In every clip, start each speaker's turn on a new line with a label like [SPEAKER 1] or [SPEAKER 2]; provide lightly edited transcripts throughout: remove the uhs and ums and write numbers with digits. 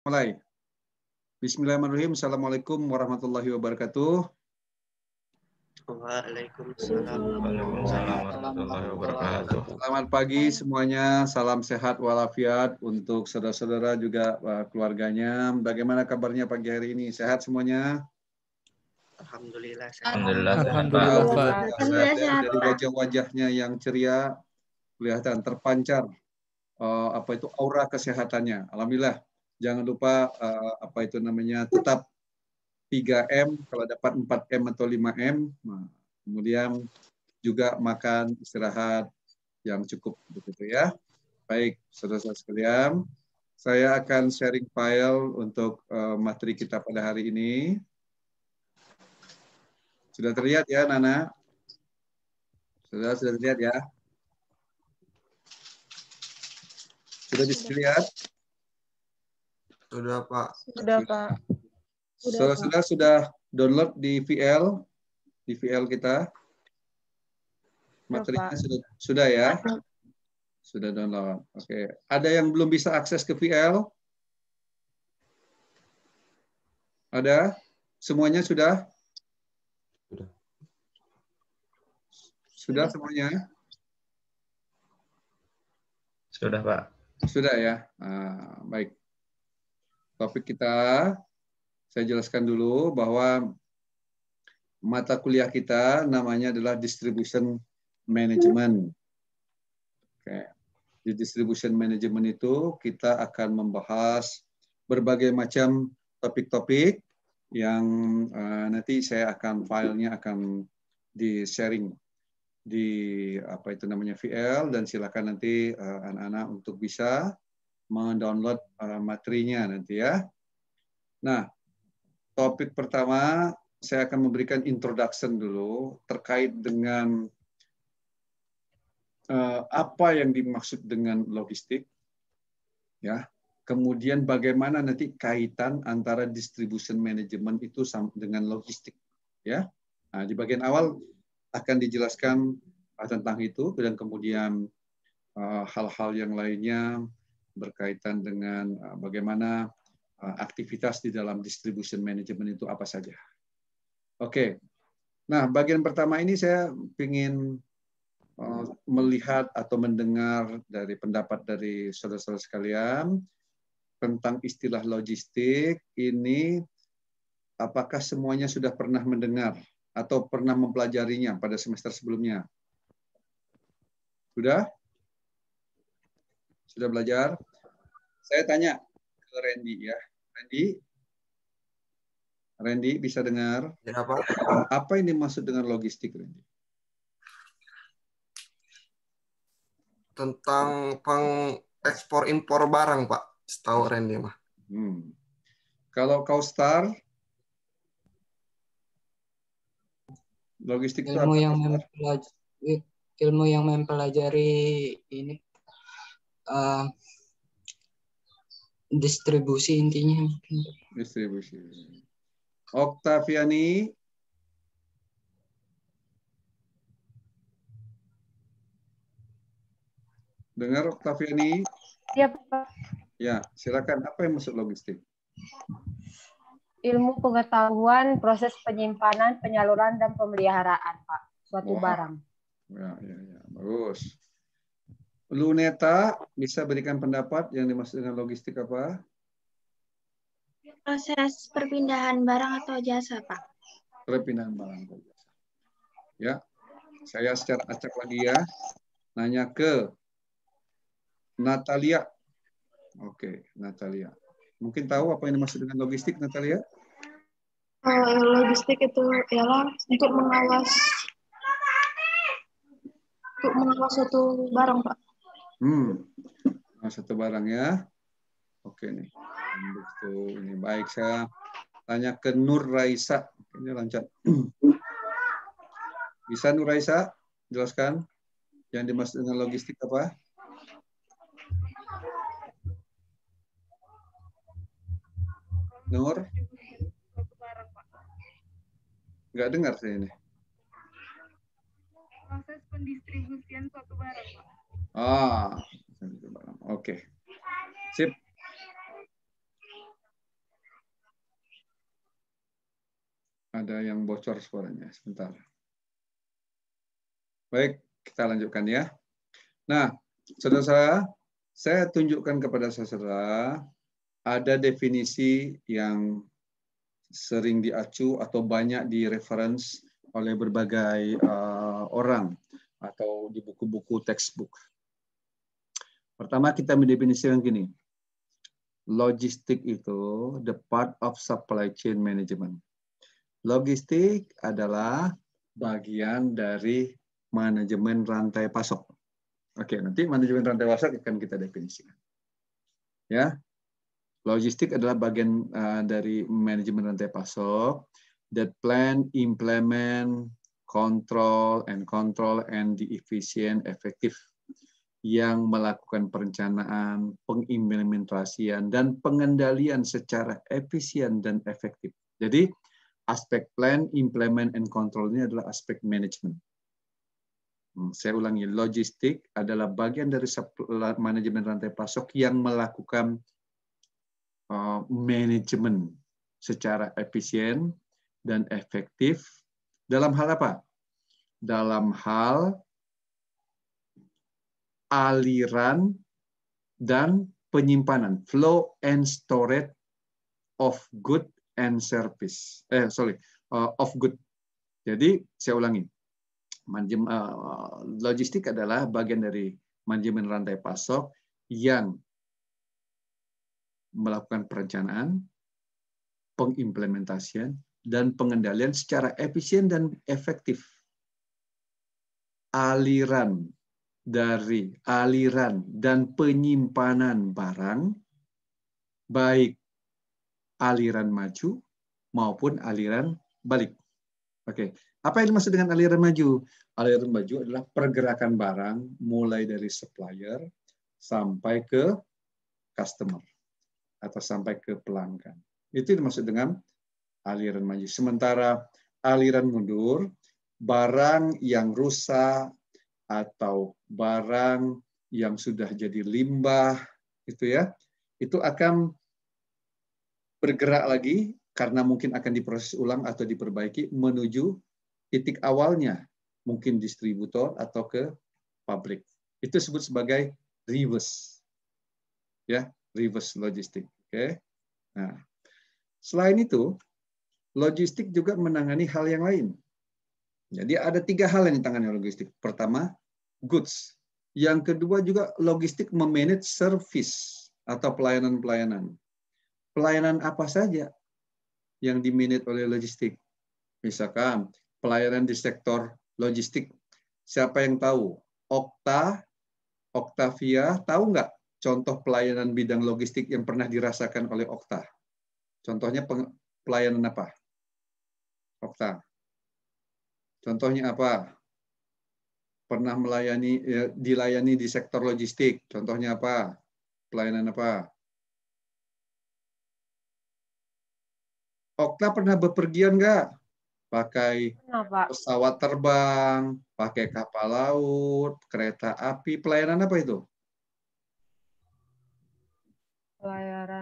[SPEAKER 1] Mulai. Bismillahirrahmanirrahim. Assalamualaikum warahmatullahi wabarakatuh.
[SPEAKER 2] Waalaikumsalam warahmatullahi wabarakatuh.
[SPEAKER 1] Selamat pagi semuanya. Salam sehat walafiat untuk saudara-saudara juga keluarganya. Bagaimana kabarnya pagi hari ini? Sehat semuanya?
[SPEAKER 2] Alhamdulillah.
[SPEAKER 3] Alhamdulillah, Pak.
[SPEAKER 1] Dari wajah-wajahnya yang ceria kelihatan terpancar aura kesehatannya. Alhamdulillah. Jangan lupa tetap 3M, kalau dapat 4M atau 5M. Nah, kemudian juga makan, istirahat yang cukup begitu ya. Baik, saudara-saudara sekalian, saya akan sharing file untuk materi kita pada hari ini. Sudah terlihat ya, Nana? Sudah terlihat ya? Sudah bisa dilihat?
[SPEAKER 4] Sudah, Pak.
[SPEAKER 3] Sudah, Pak.
[SPEAKER 1] Sudah download di VL kita. Materinya sudah ya? Sudah download. Oke. Ada yang belum bisa akses ke VL? Ada? Semuanya sudah? Sudah semuanya?
[SPEAKER 2] Sudah, Pak.
[SPEAKER 1] Sudah ya? Baik. Topik kita, saya jelaskan dulu bahwa mata kuliah kita namanya adalah Distribution Management. Oke. Di Distribution Management itu kita akan membahas berbagai macam topik-topik yang nanti saya akan filenya akan di-sharing di VL, dan silakan nanti anak-anak untuk bisa mendownload materinya nanti ya. Nah, topik pertama saya akan memberikan introduction dulu terkait dengan apa yang dimaksud dengan logistik, ya. Kemudian bagaimana nanti kaitan antara distribution management itu dengan logistik, ya. Nah, di bagian awal akan dijelaskan tentang itu, dan kemudian hal-hal yang lainnya berkaitan dengan bagaimana aktivitas di dalam distribution management itu apa saja. Oke. Nah, bagian pertama ini saya ingin melihat atau mendengar dari pendapat dari saudara-saudara sekalian tentang istilah logistik ini. Apakah semuanya sudah pernah mendengar atau pernah mempelajarinya pada semester sebelumnya? Sudah? Sudah belajar? Saya tanya ke Randy ya. Randy bisa dengar?
[SPEAKER 4] Ya, Pak.
[SPEAKER 1] Apa ini maksud dengan logistik, Randy?
[SPEAKER 4] Tentang pengekspor impor barang, Pak. Setahu Randy mah.
[SPEAKER 1] Kalau kau Star, logistik itu apa?
[SPEAKER 5] Ilmu yang mempelajari ini distribusi intinya.
[SPEAKER 1] Distribusi. Oktaviani. Dengar Oktaviani?
[SPEAKER 3] Ya, Pak.
[SPEAKER 1] Ya, silakan. Apa yang maksud logistik?
[SPEAKER 3] Ilmu pengetahuan, proses penyimpanan, penyaluran, dan pemeliharaan, Pak. Suatu barang.
[SPEAKER 1] Ya. Bagus. Luneta, bisa berikan pendapat yang dimaksud dengan logistik apa?
[SPEAKER 6] Proses perpindahan barang atau jasa, Pak.
[SPEAKER 1] Perpindahan barang atau jasa. Ya, saya secara acak lagi ya. Nanya ke Natalia. Oke, Natalia. Mungkin tahu apa yang dimaksud dengan logistik, Natalia?
[SPEAKER 6] Logistik itu ialah untuk mengawas suatu barang, Pak.
[SPEAKER 1] Satu barang ya. Oke nih. Ini baik, saya tanya ke Nur Raisa. Ini lancar. Bisa Nur Raisa jelaskan yang dimaksud dengan logistik apa? Nur? Nggak dengar saya ini.
[SPEAKER 7] Proses pendistribusian suatu barang, Pak.
[SPEAKER 1] Oke. Sip. Ada yang bocor suaranya, sebentar. Baik, kita lanjutkan ya. Nah, saudara-saudara, saya tunjukkan kepada saudara ada definisi yang sering diacu atau banyak di reference oleh berbagai orang atau di buku-buku textbook. Pertama kita mendefinisikan gini, logistik itu the part of supply chain management. Logistik adalah bagian dari manajemen rantai pasok. Oke, nanti manajemen rantai pasok akan kita definisikan. Ya, logistik adalah bagian dari manajemen rantai pasok that plan, implement, control, and the efficient, effective, yang melakukan perencanaan, pengimplementasian, dan pengendalian secara efisien dan efektif. Jadi, aspek plan, implement, and control ini adalah aspek manajemen. Saya ulangi, logistik adalah bagian dari manajemen rantai pasok yang melakukan manajemen secara efisien dan efektif dalam hal apa? Dalam hal aliran dan penyimpanan, flow and storage of good and service. Of good. Jadi saya ulangi, logistik adalah bagian dari manajemen rantai pasok yang melakukan perencanaan, pengimplementasian, dan pengendalian secara efisien dan efektif aliran dan penyimpanan barang, baik aliran maju maupun aliran balik. Oke, apa yang dimaksud dengan aliran maju? Aliran maju adalah pergerakan barang mulai dari supplier sampai ke customer atau sampai ke pelanggan. Itu dimaksud dengan aliran maju. Sementara aliran mundur, barang yang rusak atau barang yang sudah jadi limbah, itu akan bergerak lagi karena mungkin akan diproses ulang atau diperbaiki menuju titik awalnya, mungkin distributor atau ke pabrik. Itu disebut sebagai reverse, ya, reverse logistik. Oke. Nah, selain itu, logistik juga menangani hal yang lain. Jadi ada 3 hal yang ditangani logistik. Pertama, goods. Yang kedua juga logistik memanage service atau pelayanan-pelayanan. Pelayanan apa saja yang dimanage oleh logistik? Misalkan pelayanan di sektor logistik. Siapa yang tahu? Octavia, tahu nggak contoh pelayanan bidang logistik yang pernah dirasakan oleh Okta? Contohnya pelayanan apa? Okta. Contohnya apa? Pernah dilayani di sektor logistik. Contohnya apa? Pelayanan apa? Okta pernah bepergian nggak? Pakai pesawat terbang, pakai kapal laut, kereta api. Pelayanan apa itu? Pelayanan.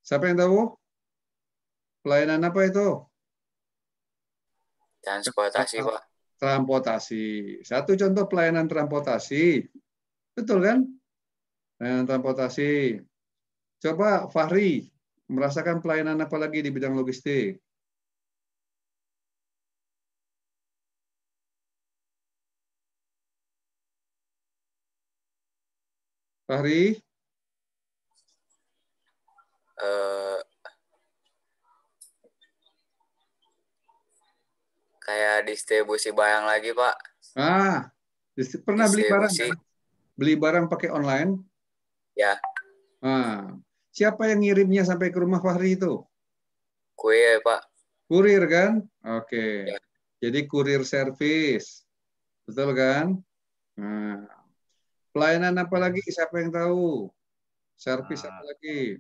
[SPEAKER 1] Siapa yang tahu? Pelayanan apa itu?
[SPEAKER 2] Transportasi, Pak.
[SPEAKER 1] Transportasi. Satu contoh pelayanan transportasi. Betul kan? Pelayanan transportasi. Coba Fahri, merasakan pelayanan apa lagi di bidang logistik? Fahri?
[SPEAKER 2] Kayak distribusi barang lagi, Pak.
[SPEAKER 1] Pernah beli barang? Beli barang pakai online?
[SPEAKER 2] Ya.
[SPEAKER 1] Siapa yang ngirimnya sampai ke rumah Fahri itu?
[SPEAKER 2] Kurir, Pak.
[SPEAKER 1] Kurir kan? Oke. Ya. Jadi kurir service. Betul kan? Nah. Pelayanan apa lagi? Siapa yang tahu? Service apa lagi?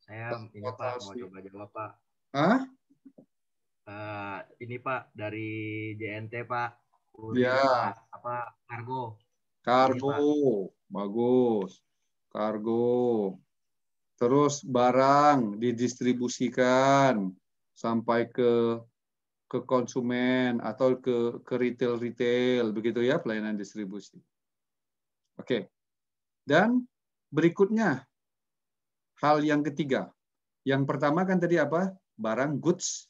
[SPEAKER 8] Saya ini Pak, mau coba jawab Pak. Ini Pak, dari JNT Pak. Kurir
[SPEAKER 1] ya.
[SPEAKER 8] Pak, kargo.
[SPEAKER 1] Kargo, bagus. Kargo. Terus barang didistribusikan sampai ke konsumen atau ke retail begitu ya, pelayanan distribusi. Oke. Dan berikutnya hal yang ketiga. Yang pertama kan tadi apa? Barang, goods.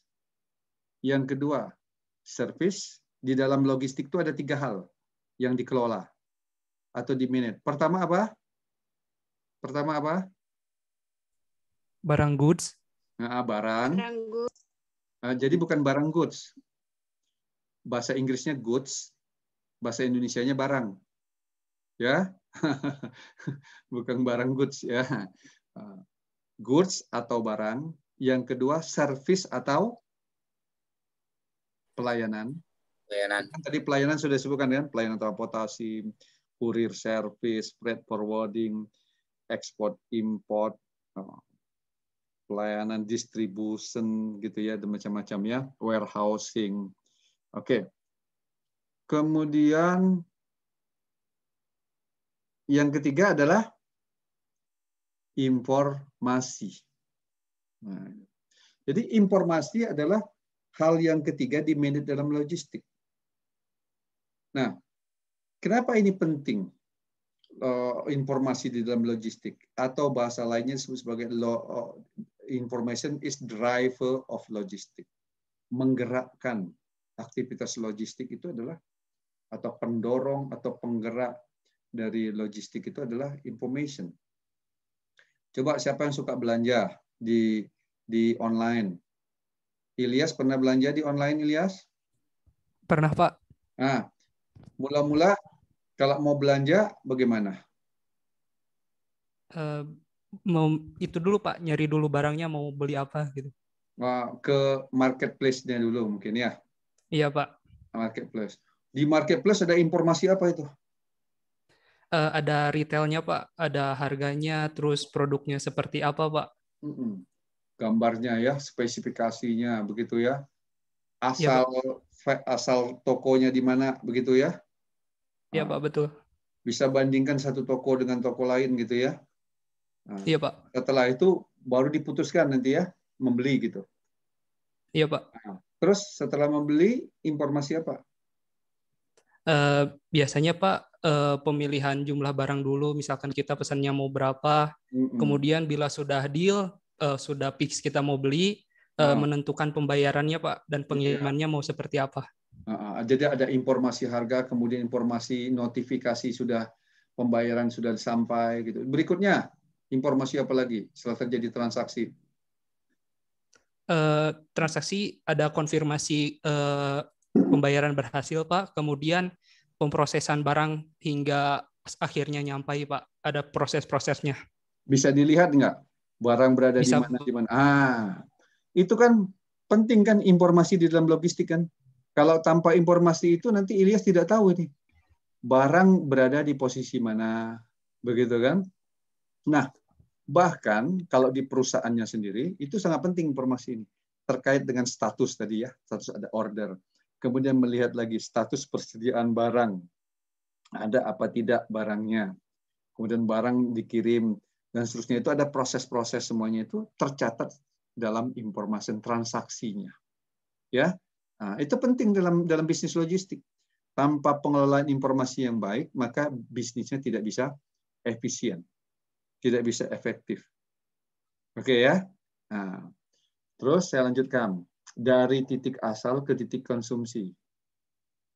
[SPEAKER 1] Yang kedua, service. Di dalam logistik itu ada 3 hal yang dikelola atau di-manage. Pertama apa? Pertama apa?
[SPEAKER 9] Barang goods.
[SPEAKER 1] Nah, barang.
[SPEAKER 6] Barang goods.
[SPEAKER 1] Jadi bukan barang goods. Bahasa Inggrisnya goods, bahasa Indonesianya barang. Ya. Bukan barang goods ya. Goods atau barang. Yang kedua, service atau pelayanan. Tadi pelayanan sudah disebutkan kan, pelayanan transportasi, kurir service, freight forwarding, ekspor import, pelayanan distribution gitu ya, dan macam-macam ya, warehousing. Oke. Kemudian yang ketiga adalah informasi. Nah, jadi informasi adalah hal yang ketiga di manage dalam logistik. Nah, kenapa ini penting? Informasi di dalam logistik atau bahasa lainnya disebut sebagai information is driver of logistik. Menggerakkan aktivitas logistik itu adalah atau pendorong atau penggerak dari logistik itu adalah information. Coba siapa yang suka belanja di online? Ilyas pernah belanja di online, Ilyas?
[SPEAKER 9] Pernah, Pak.
[SPEAKER 1] Nah, mula-mula kalau mau belanja bagaimana?
[SPEAKER 9] Mau itu dulu, Pak, nyari dulu barangnya mau beli apa gitu.
[SPEAKER 1] Ke marketplace-nya dulu mungkin ya.
[SPEAKER 9] Iya, Pak.
[SPEAKER 1] Marketplace. Di marketplace ada informasi apa itu?
[SPEAKER 9] Ada retailnya, Pak. Ada harganya, terus produknya seperti apa, Pak?
[SPEAKER 1] Gambarnya ya, spesifikasinya begitu ya.
[SPEAKER 9] Iya,
[SPEAKER 1] Asal tokonya di mana begitu ya.
[SPEAKER 9] Iya, Pak, betul.
[SPEAKER 1] Bisa bandingkan satu toko dengan toko lain gitu ya. Nah,
[SPEAKER 9] iya, Pak.
[SPEAKER 1] setelah itu baru diputuskan nanti ya membeli gitu.
[SPEAKER 9] Iya, Pak.
[SPEAKER 1] Nah, terus setelah membeli informasi apa?
[SPEAKER 9] Biasanya, Pak, pemilihan jumlah barang dulu. Misalkan kita pesannya mau berapa. Kemudian bila sudah deal, sudah fix kita mau beli, menentukan pembayarannya, Pak, dan pengirimannya mau seperti apa.
[SPEAKER 1] Jadi ada informasi harga, kemudian informasi notifikasi sudah pembayaran sudah sampai gitu. Berikutnya informasi apa lagi setelah terjadi transaksi?
[SPEAKER 9] Transaksi ada konfirmasi pembayaran berhasil, Pak. Kemudian pemrosesan barang hingga akhirnya nyampai, Pak. Ada proses-prosesnya.
[SPEAKER 1] Bisa dilihat nggak barang berada di mana di mana? Itu kan penting kan informasi di dalam logistik kan. Kalau tanpa informasi itu nanti Ilyas tidak tahu ini barang berada di posisi mana, begitu kan? Nah, bahkan kalau di perusahaannya sendiri itu sangat penting informasi ini terkait dengan status tadi ya, status ada order. Kemudian melihat lagi status persediaan barang, ada apa tidak barangnya. Kemudian barang dikirim dan seterusnya itu ada proses-proses semuanya itu tercatat dalam informasi transaksinya. Ya. Nah, itu penting dalam bisnis logistik. Tanpa pengelolaan informasi yang baik, maka bisnisnya tidak bisa efisien, tidak bisa efektif. Oke ya. Nah, terus saya lanjutkan dari titik asal ke titik konsumsi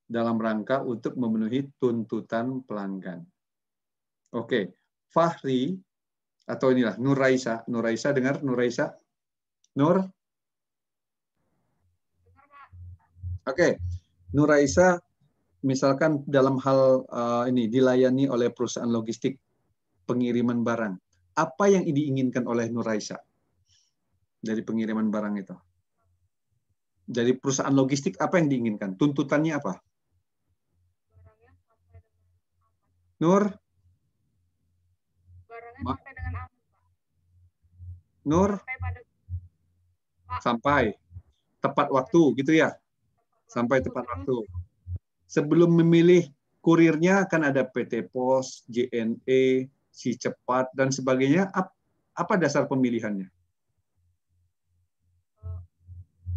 [SPEAKER 1] dalam rangka untuk memenuhi tuntutan pelanggan. Oke, Fahri atau inilah Nuraisa. Nuraisa dengar Nuraisa? Nur? Oke, Nuraisa misalkan dalam hal ini dilayani oleh perusahaan logistik pengiriman barang. Apa yang diinginkan oleh Nuraisa dari pengiriman barang itu? Dari perusahaan logistik apa yang diinginkan? Tuntutannya apa? Nur? Nur? Sampai tepat waktu gitu ya? Sampai tepat waktu. Sebelum memilih Kurirnya kan ada PT Pos, JNE, Si Cepat, dan sebagainya. Apa dasar pemilihannya?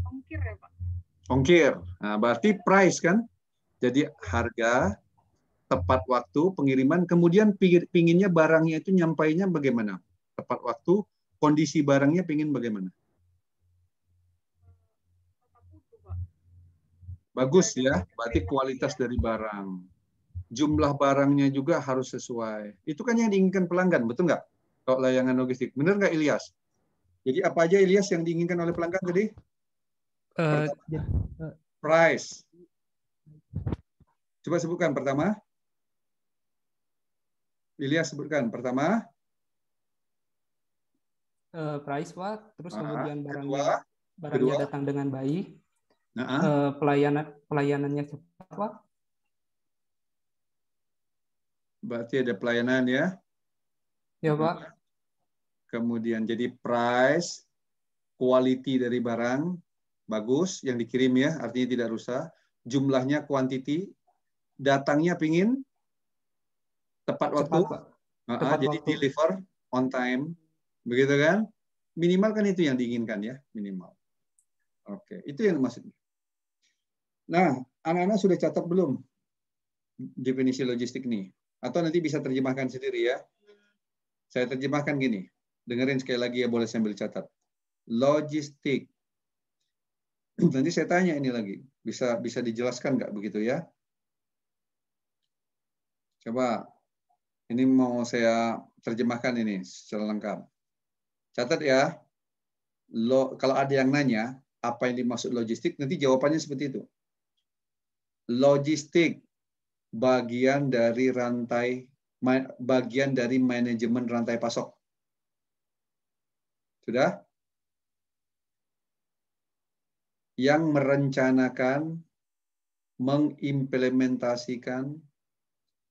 [SPEAKER 7] Ongkir ya Pak?
[SPEAKER 1] Ongkir. Nah, berarti price kan? Jadi harga, tepat waktu, pengiriman, kemudian pinginnya barangnya itu nyampainya bagaimana? Tepat waktu, kondisi barangnya pingin bagaimana? Bagus ya, berarti kualitas dari barang. Jumlah barangnya juga harus sesuai. Itu kan yang diinginkan pelanggan, betul nggak? Kalau layanan logistik. Benar nggak Ilyas? Jadi apa aja Ilyas yang diinginkan oleh pelanggan tadi? Price. Coba sebutkan pertama. Ilyas sebutkan pertama.
[SPEAKER 9] Price Pak, terus kemudian
[SPEAKER 1] Kedua.
[SPEAKER 9] barangnya datang dengan baik. Pelayanannya cepat Pak.
[SPEAKER 1] Berarti ada pelayanan ya?
[SPEAKER 9] Ya Pak.
[SPEAKER 1] Kemudian jadi price, quality dari barang, bagus yang dikirim ya, artinya tidak rusak. Jumlahnya quantity, datangnya pingin tepat waktu. Jadi waktu. Deliver on time, begitu kan? Minimal kan itu yang diinginkan ya, minimal. Oke, itu yang maksudnya. Nah, anak-anak sudah catat belum definisi logistik nih? Atau nanti bisa terjemahkan sendiri ya. Saya terjemahkan gini. Dengerin sekali lagi ya, boleh sambil catat. Logistik. Nanti saya tanya ini lagi. Bisa dijelaskan nggak begitu ya? Coba. Ini mau saya terjemahkan ini secara lengkap. Catat ya. Kalau ada yang nanya, apa yang dimaksud logistik, nanti jawabannya seperti itu. Logistik bagian dari manajemen rantai pasok. Sudah? Yang merencanakan, mengimplementasikan,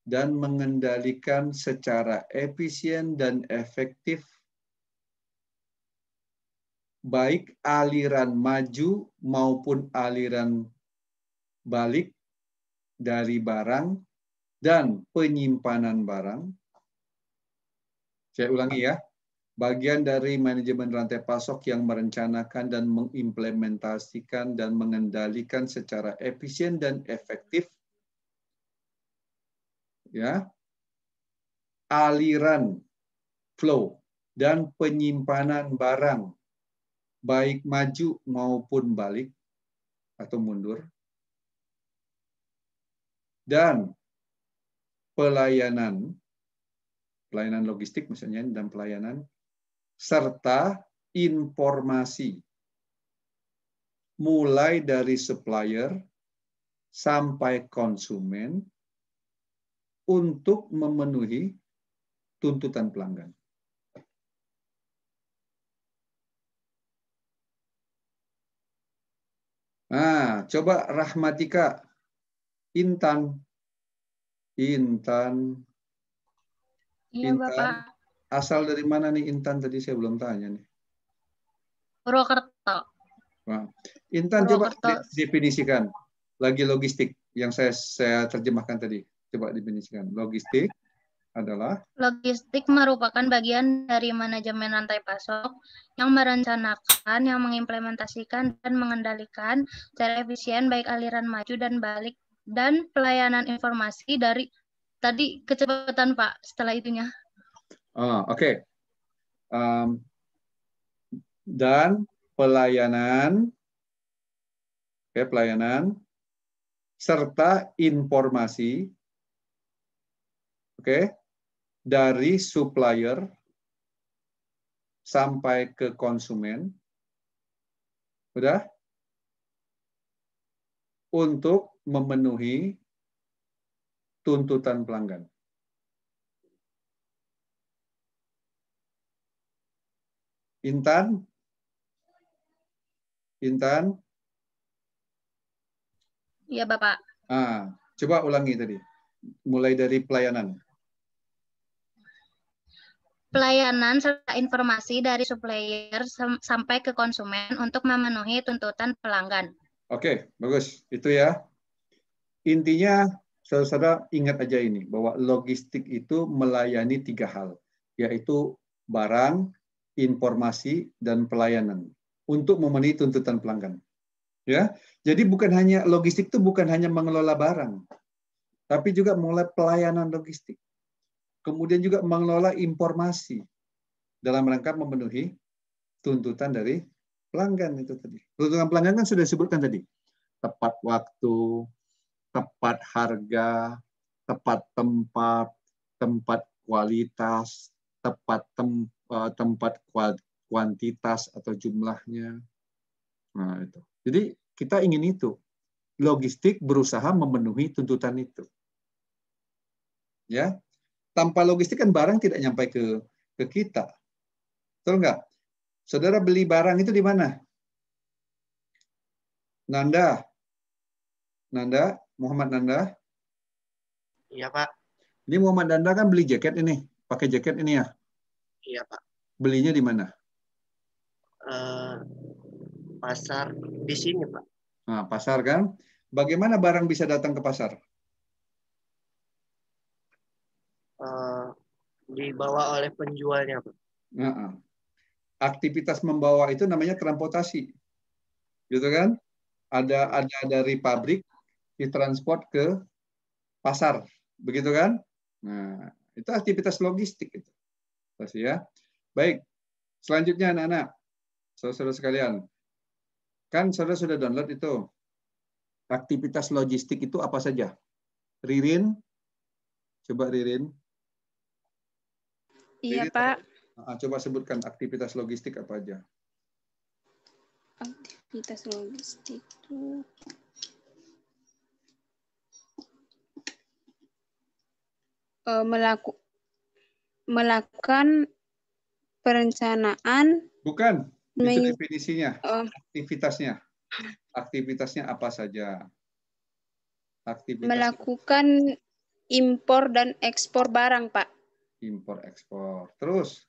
[SPEAKER 1] dan mengendalikan secara efisien dan efektif baik aliran maju maupun aliran balik dari barang dan penyimpanan barang. Saya ulangi ya. Bagian dari manajemen rantai pasok yang merencanakan dan mengimplementasikan dan mengendalikan secara efisien dan efektif ya, aliran flow dan penyimpanan barang baik maju maupun balik atau mundur, dan pelayanan logistik misalnya, dan pelayanan serta informasi mulai dari supplier sampai konsumen untuk memenuhi tuntutan pelanggan. Nah, coba Rahmatika, Intan.
[SPEAKER 6] Iya, Bapak.
[SPEAKER 1] Asal dari mana nih Intan? Tadi saya belum tanya nih.
[SPEAKER 6] Purwokerto.
[SPEAKER 1] Nah, Intan coba definisikan lagi logistik yang saya terjemahkan tadi. Coba definisikan. Logistik adalah?
[SPEAKER 6] Logistik merupakan bagian dari manajemen rantai pasok yang merencanakan, yang mengimplementasikan, dan mengendalikan secara efisien baik aliran maju dan balik dan pelayanan informasi dari tadi kecepatan Pak setelah itunya.
[SPEAKER 1] Oke. Dan pelayanan serta informasi dari supplier sampai ke konsumen, udah, untuk memenuhi tuntutan pelanggan. Intan?
[SPEAKER 6] Iya, Bapak.
[SPEAKER 1] Coba ulangi tadi. Mulai dari pelayanan.
[SPEAKER 6] Pelayanan serta informasi dari supplier sampai ke konsumen untuk memenuhi tuntutan pelanggan.
[SPEAKER 1] Oke, bagus. Itu ya. Intinya saudara ingat aja ini, bahwa logistik itu melayani 3 hal, yaitu barang, informasi, dan pelayanan untuk memenuhi tuntutan pelanggan. Ya, jadi bukan hanya logistik itu bukan hanya mengelola barang, tapi juga mengelola pelayanan logistik. Kemudian juga mengelola informasi dalam rangka memenuhi tuntutan dari pelanggan itu tadi. Tuntutan pelanggan kan sudah disebutkan tadi. Tepat waktu, tepat harga, tepat tempat, tempat kualitas, tepat tempat kuantitas atau jumlahnya. Nah, itu. Jadi kita ingin itu. Logistik berusaha memenuhi tuntutan itu. Ya. Tanpa logistik kan barang tidak nyampe ke kita. Betul nggak? Saudara beli barang itu di mana? Nanda, Muhammad Nanda.
[SPEAKER 10] Iya, Pak.
[SPEAKER 1] Ini Muhammad Nanda kan beli jaket ini, pakai jaket ini ya?
[SPEAKER 10] Iya, Pak.
[SPEAKER 1] Belinya di mana?
[SPEAKER 10] Pasar di sini, Pak.
[SPEAKER 1] Nah, pasar kan? Bagaimana barang bisa datang ke pasar?
[SPEAKER 10] Dibawa oleh penjualnya, Pak.
[SPEAKER 1] Nah, aktivitas membawa itu namanya transportasi, gitu kan? Ada dari pabrik ditransport ke pasar, begitu kan? Nah, itu aktivitas logistik itu, pasti ya. Baik, selanjutnya anak-anak, saudara-saudara sekalian, kan saudara sudah download itu. Aktivitas logistik itu apa saja? Ririn, coba Ririn.
[SPEAKER 11] Iya,
[SPEAKER 1] Ririn,
[SPEAKER 11] Pak.
[SPEAKER 1] coba sebutkan aktivitas logistik apa aja.
[SPEAKER 11] Aktivitas logistik itu melakukan perencanaan.
[SPEAKER 1] Bukan, itu definisinya. Aktivitasnya. Aktivitasnya apa saja?
[SPEAKER 11] Melakukan impor dan ekspor barang, Pak.
[SPEAKER 1] Impor ekspor. Terus?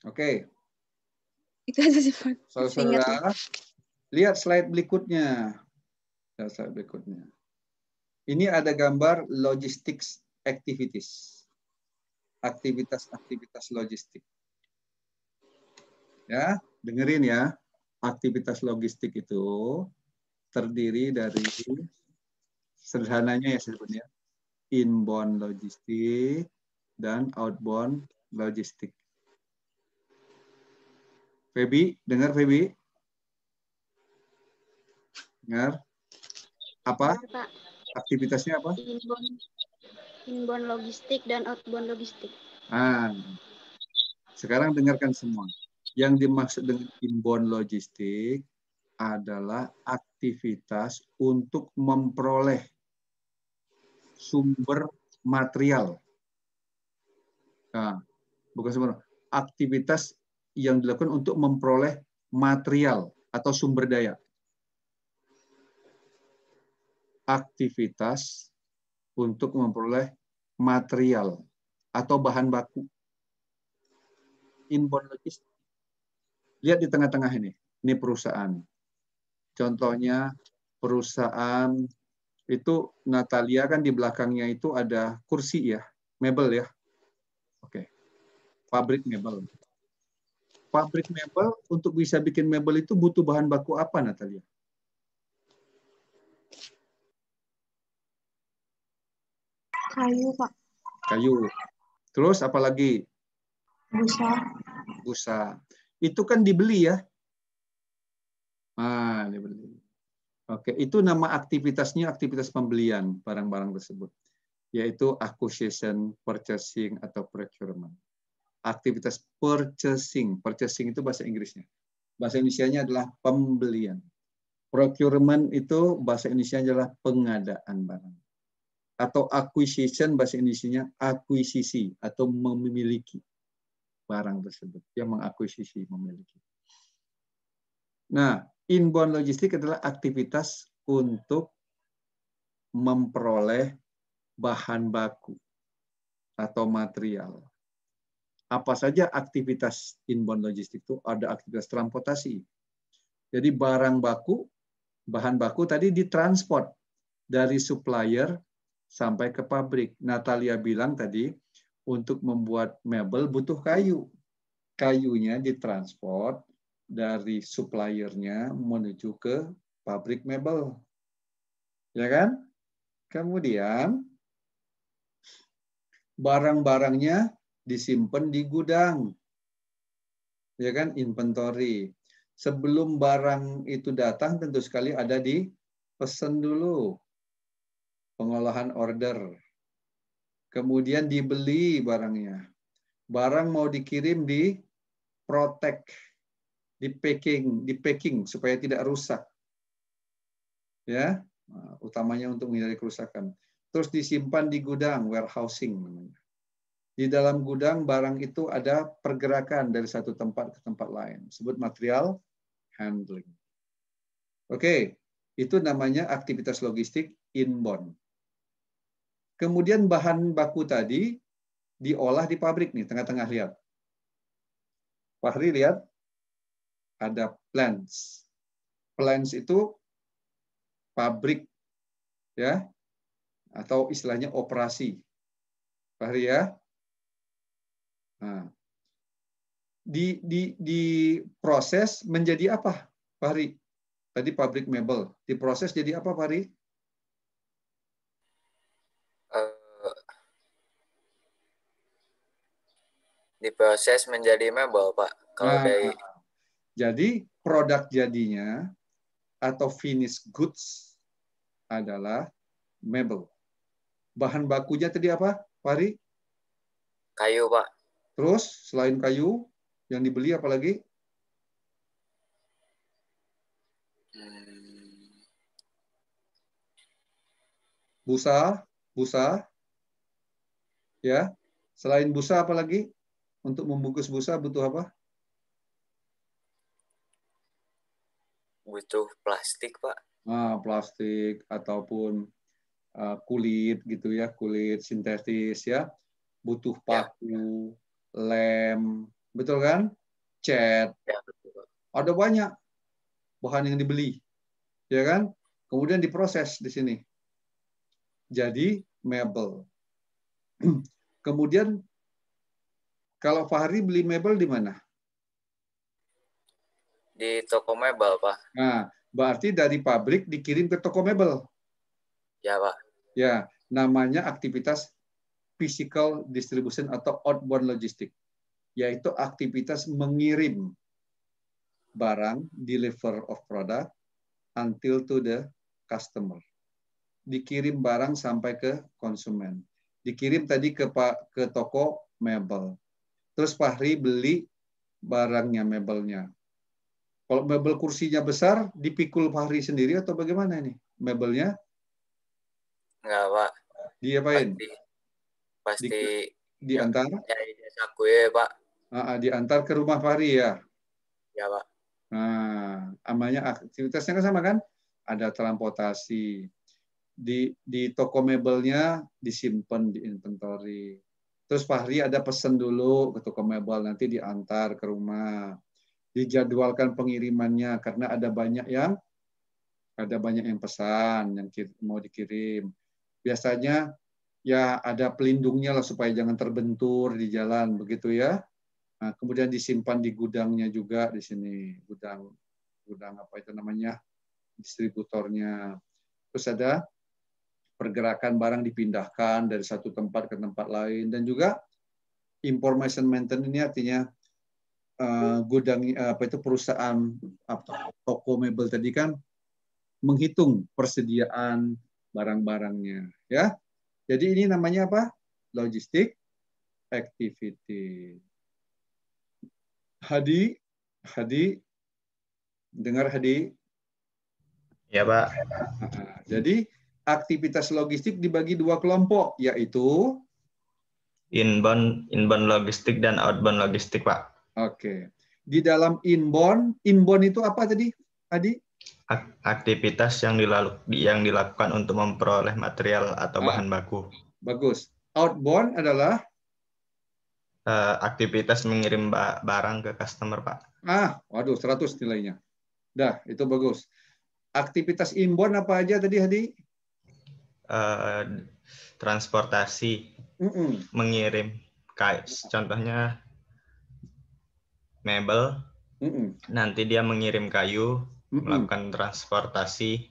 [SPEAKER 1] Oke.
[SPEAKER 11] Itu aja sih, Pak.
[SPEAKER 1] Saudara, lihat slide berikutnya. Slide berikutnya. Ini ada gambar logistics activities. Aktivitas-aktivitas logistik. Ya, dengerin ya. Aktivitas logistik itu terdiri dari sederhananya ya sebenarnya inbound logistik dan outbound logistik. Feby, dengar Feby? Dengar? Apa?
[SPEAKER 12] Pak.
[SPEAKER 1] Aktivitasnya apa?
[SPEAKER 12] Inbound logistik dan outbound logistik.
[SPEAKER 1] Sekarang dengarkan semua. Yang dimaksud dengan inbound logistik adalah aktivitas untuk memperoleh sumber material. Nah, bukan sumber, aktivitas yang dilakukan untuk memperoleh material atau sumber daya. Aktivitas untuk memperoleh material atau bahan baku. Inbound logistik. Lihat di tengah-tengah ini perusahaan. Contohnya perusahaan itu Natalia kan di belakangnya itu ada kursi ya, mebel ya. Oke. Pabrik mebel. Pabrik mebel untuk bisa bikin mebel itu butuh bahan baku apa, Natalia?
[SPEAKER 12] Kayu, Pak.
[SPEAKER 1] Kayu. Terus apa lagi?
[SPEAKER 12] Busa.
[SPEAKER 1] Busa. Itu kan dibeli ya. Dibeli. Oke, itu nama aktivitasnya aktivitas pembelian barang-barang tersebut, yaitu acquisition, purchasing, atau procurement. Aktivitas purchasing. Purchasing itu bahasa Inggrisnya. Bahasa Indonesianya adalah pembelian. Procurement itu bahasa Indonesianya adalah pengadaan barang. Atau acquisition bahasa Indonesianya akuisisi atau memiliki barang tersebut. Yang mengakuisisi, memiliki. Nah, inbound logistik adalah aktivitas untuk memperoleh bahan baku atau material. Apa saja aktivitas inbound logistik itu? Ada aktivitas transportasi. Jadi bahan baku tadi ditransport dari supplier sampai ke pabrik. Natalia bilang tadi, untuk membuat mebel butuh kayu. Kayunya ditransport dari suppliernya menuju ke pabrik mebel. Ya kan? Kemudian barang-barangnya disimpan di gudang. Ya kan? Inventory. Sebelum barang itu datang tentu sekali ada di pesan dulu. Pengolahan order. Kemudian dibeli barangnya. Barang mau dikirim di protect, di packing supaya tidak rusak. Ya, utamanya untuk menghindari kerusakan. Terus disimpan di gudang, warehousing namanya. Di dalam gudang barang itu ada pergerakan dari satu tempat ke tempat lain. Disebut material handling. Oke, itu namanya aktivitas logistik inbound. Kemudian bahan baku tadi diolah di pabrik nih, tengah-tengah lihat. Fahri lihat, ada plants. Plants itu pabrik, ya, atau istilahnya operasi. Fahri ya. Nah, di proses menjadi apa, Fahri? Tadi pabrik mebel. Diproses jadi apa, Fahri?
[SPEAKER 2] Diproses menjadi mebel, Pak. Kalau dari
[SPEAKER 1] jadi produk jadinya atau finished goods adalah mebel. Bahan bakunya tadi apa, Fahri?
[SPEAKER 2] Kayu, Pak.
[SPEAKER 1] Terus selain kayu yang dibeli apa lagi? Busa. Ya. Selain busa apa lagi? Untuk membungkus busa butuh apa?
[SPEAKER 2] Butuh plastik, Pak.
[SPEAKER 1] Plastik ataupun kulit gitu ya, kulit sintetis ya. Butuh paku, lem, betul kan? Cat.
[SPEAKER 2] Ya.
[SPEAKER 1] Ada banyak bahan yang dibeli. Ya kan? Kemudian diproses di sini. Jadi mebel. Kemudian kalau Fahri beli mebel di mana?
[SPEAKER 2] Di toko mebel, Pak.
[SPEAKER 1] Nah, berarti dari pabrik dikirim ke toko mebel.
[SPEAKER 2] Ya, Pak.
[SPEAKER 1] Ya, namanya aktivitas physical distribution atau outbound logistik, yaitu aktivitas mengirim barang, deliver of product until to the customer. Dikirim barang sampai ke konsumen. Dikirim tadi ke toko mebel. Terus Fahri beli barangnya, mebelnya. Kalau mebel kursinya besar, dipikul Fahri sendiri atau bagaimana ini? Mebelnya?
[SPEAKER 2] Enggak, Pak.
[SPEAKER 1] Diapain?
[SPEAKER 2] Pasti
[SPEAKER 1] diantar?
[SPEAKER 2] Dari jasa gue, Pak.
[SPEAKER 1] Diantar ke rumah Fahri ya?
[SPEAKER 2] Ya, Pak.
[SPEAKER 1] Nah, namanya aktivitasnya kan sama kan? Ada transportasi. Di toko mebelnya disimpan di inventory. Terus Fahri ada pesan dulu ke toko mebel, nanti diantar ke rumah. Dijadwalkan pengirimannya karena ada banyak yang pesan yang mau dikirim. Biasanya ya ada pelindungnya lah supaya jangan terbentur di jalan begitu ya. Nah, kemudian disimpan di gudangnya juga di sini, gudang apa itu namanya, distributornya. Terus ada pergerakan barang dipindahkan dari satu tempat ke tempat lain, dan juga information maintenance ini artinya gudang perusahaan toko mebel tadi kan menghitung persediaan barang-barangnya ya. Jadi ini namanya apa? Logistik activity. Hadi, dengar Hadi?
[SPEAKER 13] Ya, Pak.
[SPEAKER 1] Jadi aktivitas logistik dibagi dua kelompok, yaitu
[SPEAKER 13] inbound logistik dan outbound logistik, Pak.
[SPEAKER 1] Oke. Di dalam inbound itu apa tadi, Adi?
[SPEAKER 13] Aktivitas yang dilakukan untuk memperoleh material atau bahan baku.
[SPEAKER 1] Bagus. Outbound adalah
[SPEAKER 13] Aktivitas mengirim barang ke customer, Pak.
[SPEAKER 1] Waduh, 100 nilainya. Dah, itu bagus. Aktivitas inbound apa aja tadi, Hadi?
[SPEAKER 13] Transportasi, mengirim. Contohnya mebel, nanti dia mengirim kayu, melakukan transportasi.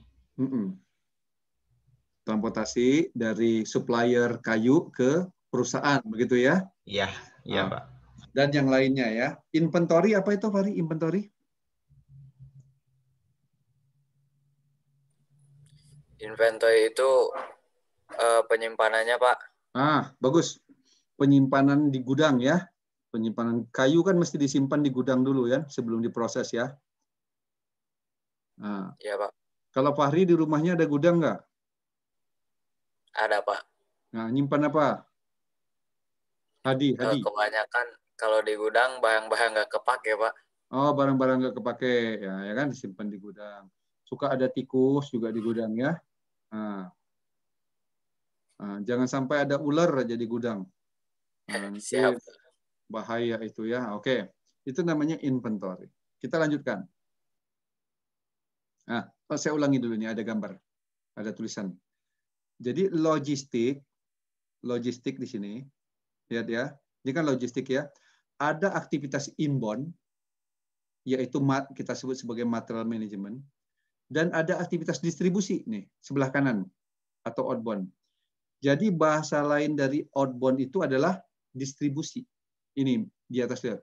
[SPEAKER 1] Transportasi dari supplier kayu ke perusahaan, begitu ya?
[SPEAKER 13] Iya, Pak.
[SPEAKER 1] Dan yang lainnya ya. Inventory apa itu, Fahri? Inventory?
[SPEAKER 2] Inventory itu penyimpanannya, Pak.
[SPEAKER 1] Bagus. Penyimpanan di gudang ya. Penyimpanan kayu kan mesti disimpan di gudang dulu ya, sebelum diproses ya.
[SPEAKER 2] Iya, Pak.
[SPEAKER 1] Kalau Fahri di rumahnya ada gudang nggak?
[SPEAKER 2] Ada, Pak.
[SPEAKER 1] Nyimpan apa? Hadi.
[SPEAKER 2] Kebanyakan kalau di gudang barang-barang nggak kepake, Pak.
[SPEAKER 1] Barang-barang nggak kepake ya kan, disimpan di gudang. Suka ada tikus juga di gudang ya. Jangan sampai ada ular aja di gudang.
[SPEAKER 2] Siap.
[SPEAKER 1] Bahaya itu ya. Oke, itu namanya inventory. Kita lanjutkan. Saya ulangi dulu nih, ada gambar, ada tulisan. Jadi logistik di sini, lihat ya. Ini kan logistik ya. Ada aktivitas inbound, yaitu kita sebut sebagai material management, dan ada aktivitas distribusi nih sebelah kanan atau outbound. Jadi bahasa lain dari outbound itu adalah distribusi. Ini di atas lihat,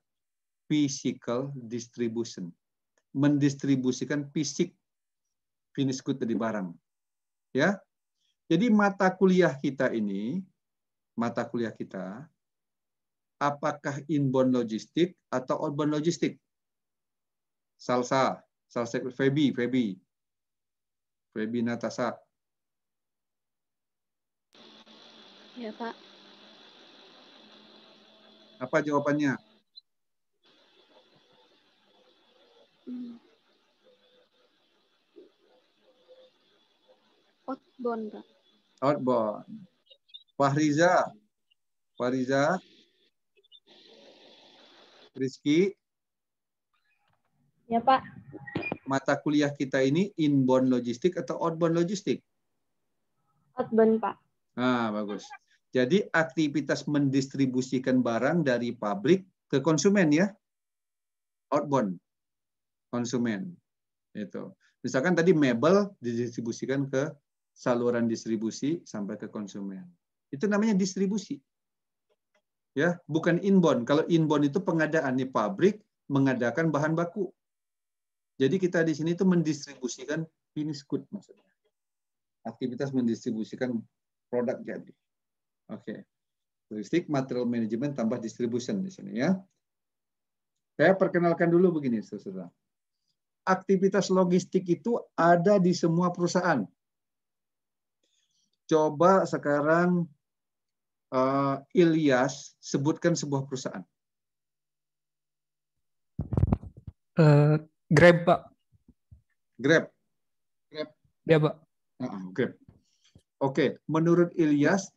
[SPEAKER 1] physical distribution, mendistribusikan fisik finished good dari barang. Ya, jadi mata kuliah kita, apakah inbound logistik atau outbound logistik? Salsa Feby Natasha.
[SPEAKER 12] Ya, Pak.
[SPEAKER 1] Apa jawabannya?
[SPEAKER 12] Outbound, Pak.
[SPEAKER 1] Outbound. Fahriza, Rizky.
[SPEAKER 3] Ya, Pak.
[SPEAKER 1] Mata kuliah kita ini inbound logistik atau outbound logistik?
[SPEAKER 3] Outbound, Pak.
[SPEAKER 1] Bagus. Jadi aktivitas mendistribusikan barang dari pabrik ke konsumen ya. Outbound. Konsumen. Itu. Misalkan tadi mebel didistribusikan ke saluran distribusi sampai ke konsumen. Itu namanya distribusi. Ya, bukan inbound. Kalau inbound itu pengadaan nih, pabrik mengadakan bahan baku. Jadi kita di sini itu mendistribusikan finished good maksudnya. Aktivitas mendistribusikan produk jadi. Oke. Logistik, material management tambah distribution di sini ya. Saya perkenalkan dulu begini, saudara. Aktivitas logistik itu ada di semua perusahaan. Coba sekarang Ilyas sebutkan sebuah perusahaan.
[SPEAKER 9] Grab, Pak.
[SPEAKER 1] Grab.
[SPEAKER 9] Ya, Pak.
[SPEAKER 1] Grab. Oke, menurut Ilyas,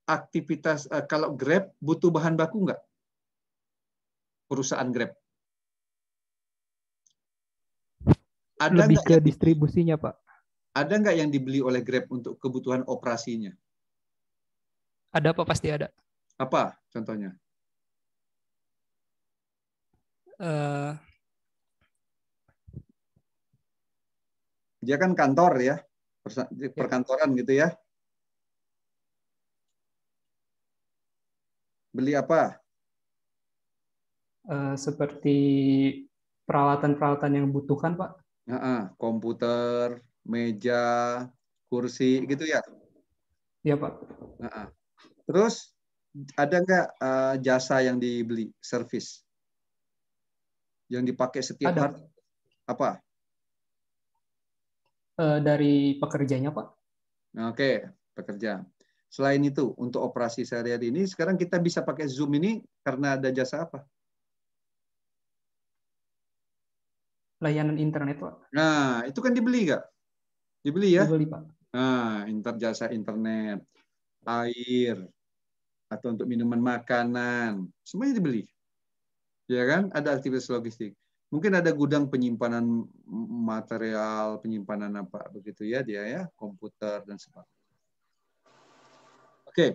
[SPEAKER 1] aktivitas kalau Grab butuh bahan baku nggak? Perusahaan Grab. Ada
[SPEAKER 9] lebih ke distribusinya, Pak.
[SPEAKER 1] Ada nggak yang dibeli oleh Grab untuk kebutuhan operasinya?
[SPEAKER 9] Ada, Pak, pasti ada.
[SPEAKER 1] Apa contohnya? Dia kan kantor ya, perkantoran gitu ya. Beli apa?
[SPEAKER 9] Seperti peralatan-peralatan yang dibutuhkan, Pak.
[SPEAKER 1] Komputer, meja, kursi, gitu ya?
[SPEAKER 9] Iya, Pak.
[SPEAKER 1] Terus ada nggak jasa yang dibeli, servis? Yang dipakai setiap hari? Apa?
[SPEAKER 9] Dari pekerjanya, Pak.
[SPEAKER 1] Oke, pekerja. Selain itu, untuk operasi sehari-hari ini, sekarang kita bisa pakai Zoom ini karena ada jasa apa?
[SPEAKER 9] Layanan internet, Pak.
[SPEAKER 1] Nah, itu kan dibeli nggak? Dibeli ya?
[SPEAKER 9] Dibeli, Pak.
[SPEAKER 1] Nah, jasa internet, air, atau untuk minuman makanan, semuanya dibeli. Ya kan? Ada aktivitas logistik. Mungkin ada gudang penyimpanan material, penyimpanan apa begitu ya dia ya, komputer dan sebagainya. Oke.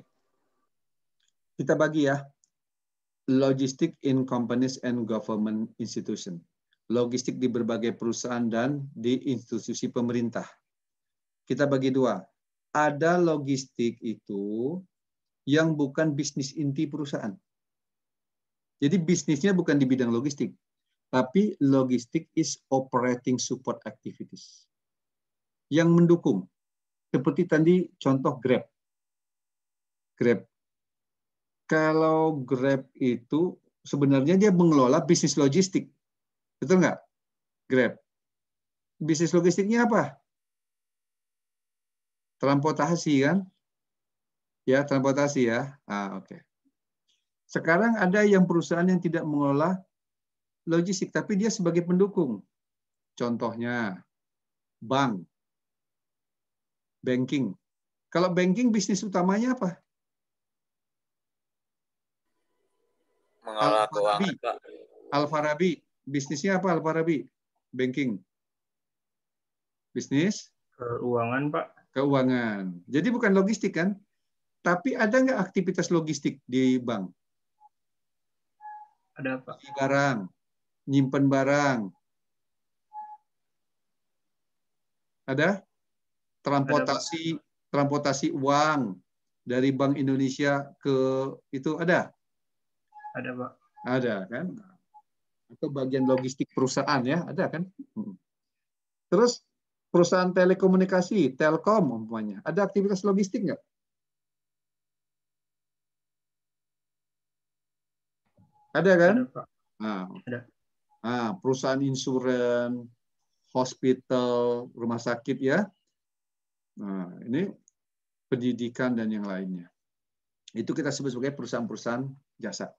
[SPEAKER 1] Kita bagi ya. Logistik in companies and government institution. Logistik di berbagai perusahaan dan di institusi pemerintah. Kita bagi dua. Ada logistik itu yang bukan bisnis inti perusahaan. Jadi bisnisnya bukan di bidang logistik, tapi logistik is operating support activities. Yang mendukung. Seperti tadi contoh Grab. Grab. Kalau Grab itu sebenarnya dia mengelola bisnis logistik. Betul nggak? Grab. Bisnis logistiknya apa? Transportasi kan? Ya, transportasi ya. Oke. Sekarang ada yang perusahaan yang tidak mengelola logistik, tapi dia sebagai pendukung. Contohnya, bank. Banking. Kalau banking, bisnis utamanya apa?
[SPEAKER 2] Mengelola keuangan, Pak.
[SPEAKER 1] Al-Farabi. Bisnisnya apa Al-Farabi? Banking. Bisnis?
[SPEAKER 14] Keuangan, Pak.
[SPEAKER 1] Keuangan. Jadi bukan logistik kan? Tapi ada nggak aktivitas logistik di bank?
[SPEAKER 14] Ada, Pak.
[SPEAKER 1] Barang, nyimpen barang. Ada? Transportasi uang dari Bank Indonesia ke itu ada?
[SPEAKER 14] Ada, Pak.
[SPEAKER 1] Ada kan? Atau bagian logistik perusahaan ya, ada kan? Terus perusahaan telekomunikasi, Telkom umpamanya, ada aktivitas logistik nggak? Ada kan?
[SPEAKER 14] Ada, Pak.
[SPEAKER 1] Ada. Perusahaan insuran, hospital, rumah sakit ya. Nah, ini pendidikan dan yang lainnya. Itu kita sebut sebagai perusahaan-perusahaan jasa.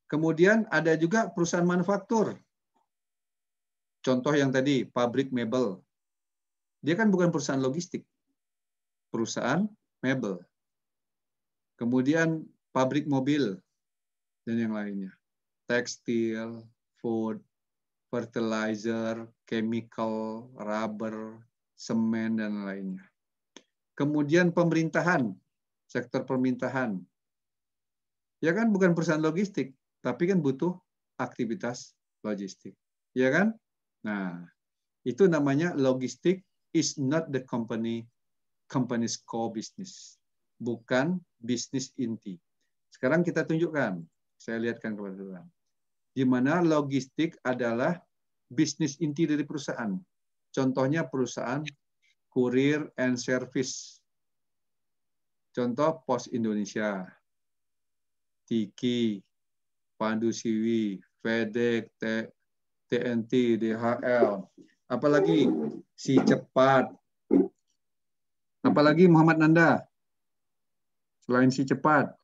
[SPEAKER 1] Kemudian ada juga perusahaan manufaktur. Contoh yang tadi, pabrik mebel. Dia kan bukan perusahaan logistik. Perusahaan mebel. Kemudian pabrik mobil dan yang lainnya. Tekstil, food, fertilizer, chemical, rubber, semen, dan lainnya. Kemudian pemerintahan, sektor pemerintahan. Ya kan bukan perusahaan logistik, tapi kan butuh aktivitas logistik. Ya kan? Nah, itu namanya logistik is not the company's core business. Bukan bisnis inti. Sekarang kita tunjukkan. Saya lihatkan kepada Tuhan. Di mana logistik adalah bisnis inti dari perusahaan. Contohnya perusahaan kurir and service. Contoh Pos Indonesia, Tiki, Pandu Siwi, FedEx, TNT, DHL. Apalagi Si Cepat. Apalagi Muhammad Nanda. Selain Si Cepat.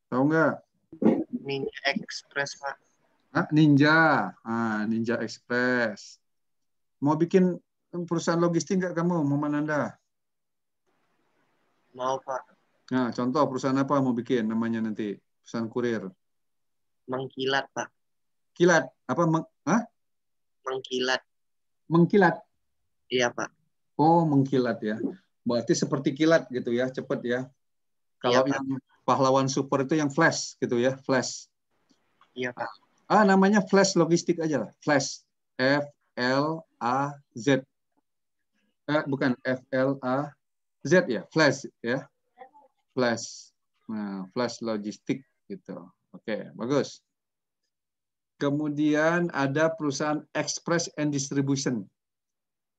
[SPEAKER 1] Tahu nggak?
[SPEAKER 10] Ninja Express, Pak.
[SPEAKER 1] Ninja. Ninja Express. Mau bikin perusahaan logistik nggak kamu, Muhammad Nanda?
[SPEAKER 10] Mau, Pak.
[SPEAKER 1] Nah, contoh perusahaan apa mau bikin namanya nanti? Perusahaan kurir.
[SPEAKER 10] Mengkilat, Pak.
[SPEAKER 1] Kilat? Apa?
[SPEAKER 10] Mengkilat.
[SPEAKER 1] Mengkilat?
[SPEAKER 10] Iya, Pak.
[SPEAKER 1] Oh, mengkilat ya. Berarti seperti kilat gitu ya, cepet ya. Kalau
[SPEAKER 10] Iya,
[SPEAKER 1] yang pahlawan super itu yang flash gitu ya, flash.
[SPEAKER 10] Iya, Pak.
[SPEAKER 1] Namanya flash logistik aja lah. Flash. F-L-A-Z. Bukan F-L-A-Z ya, flash ya. Flash. Nah, flash logistik gitu. Oke, bagus. Kemudian ada perusahaan express and distribution.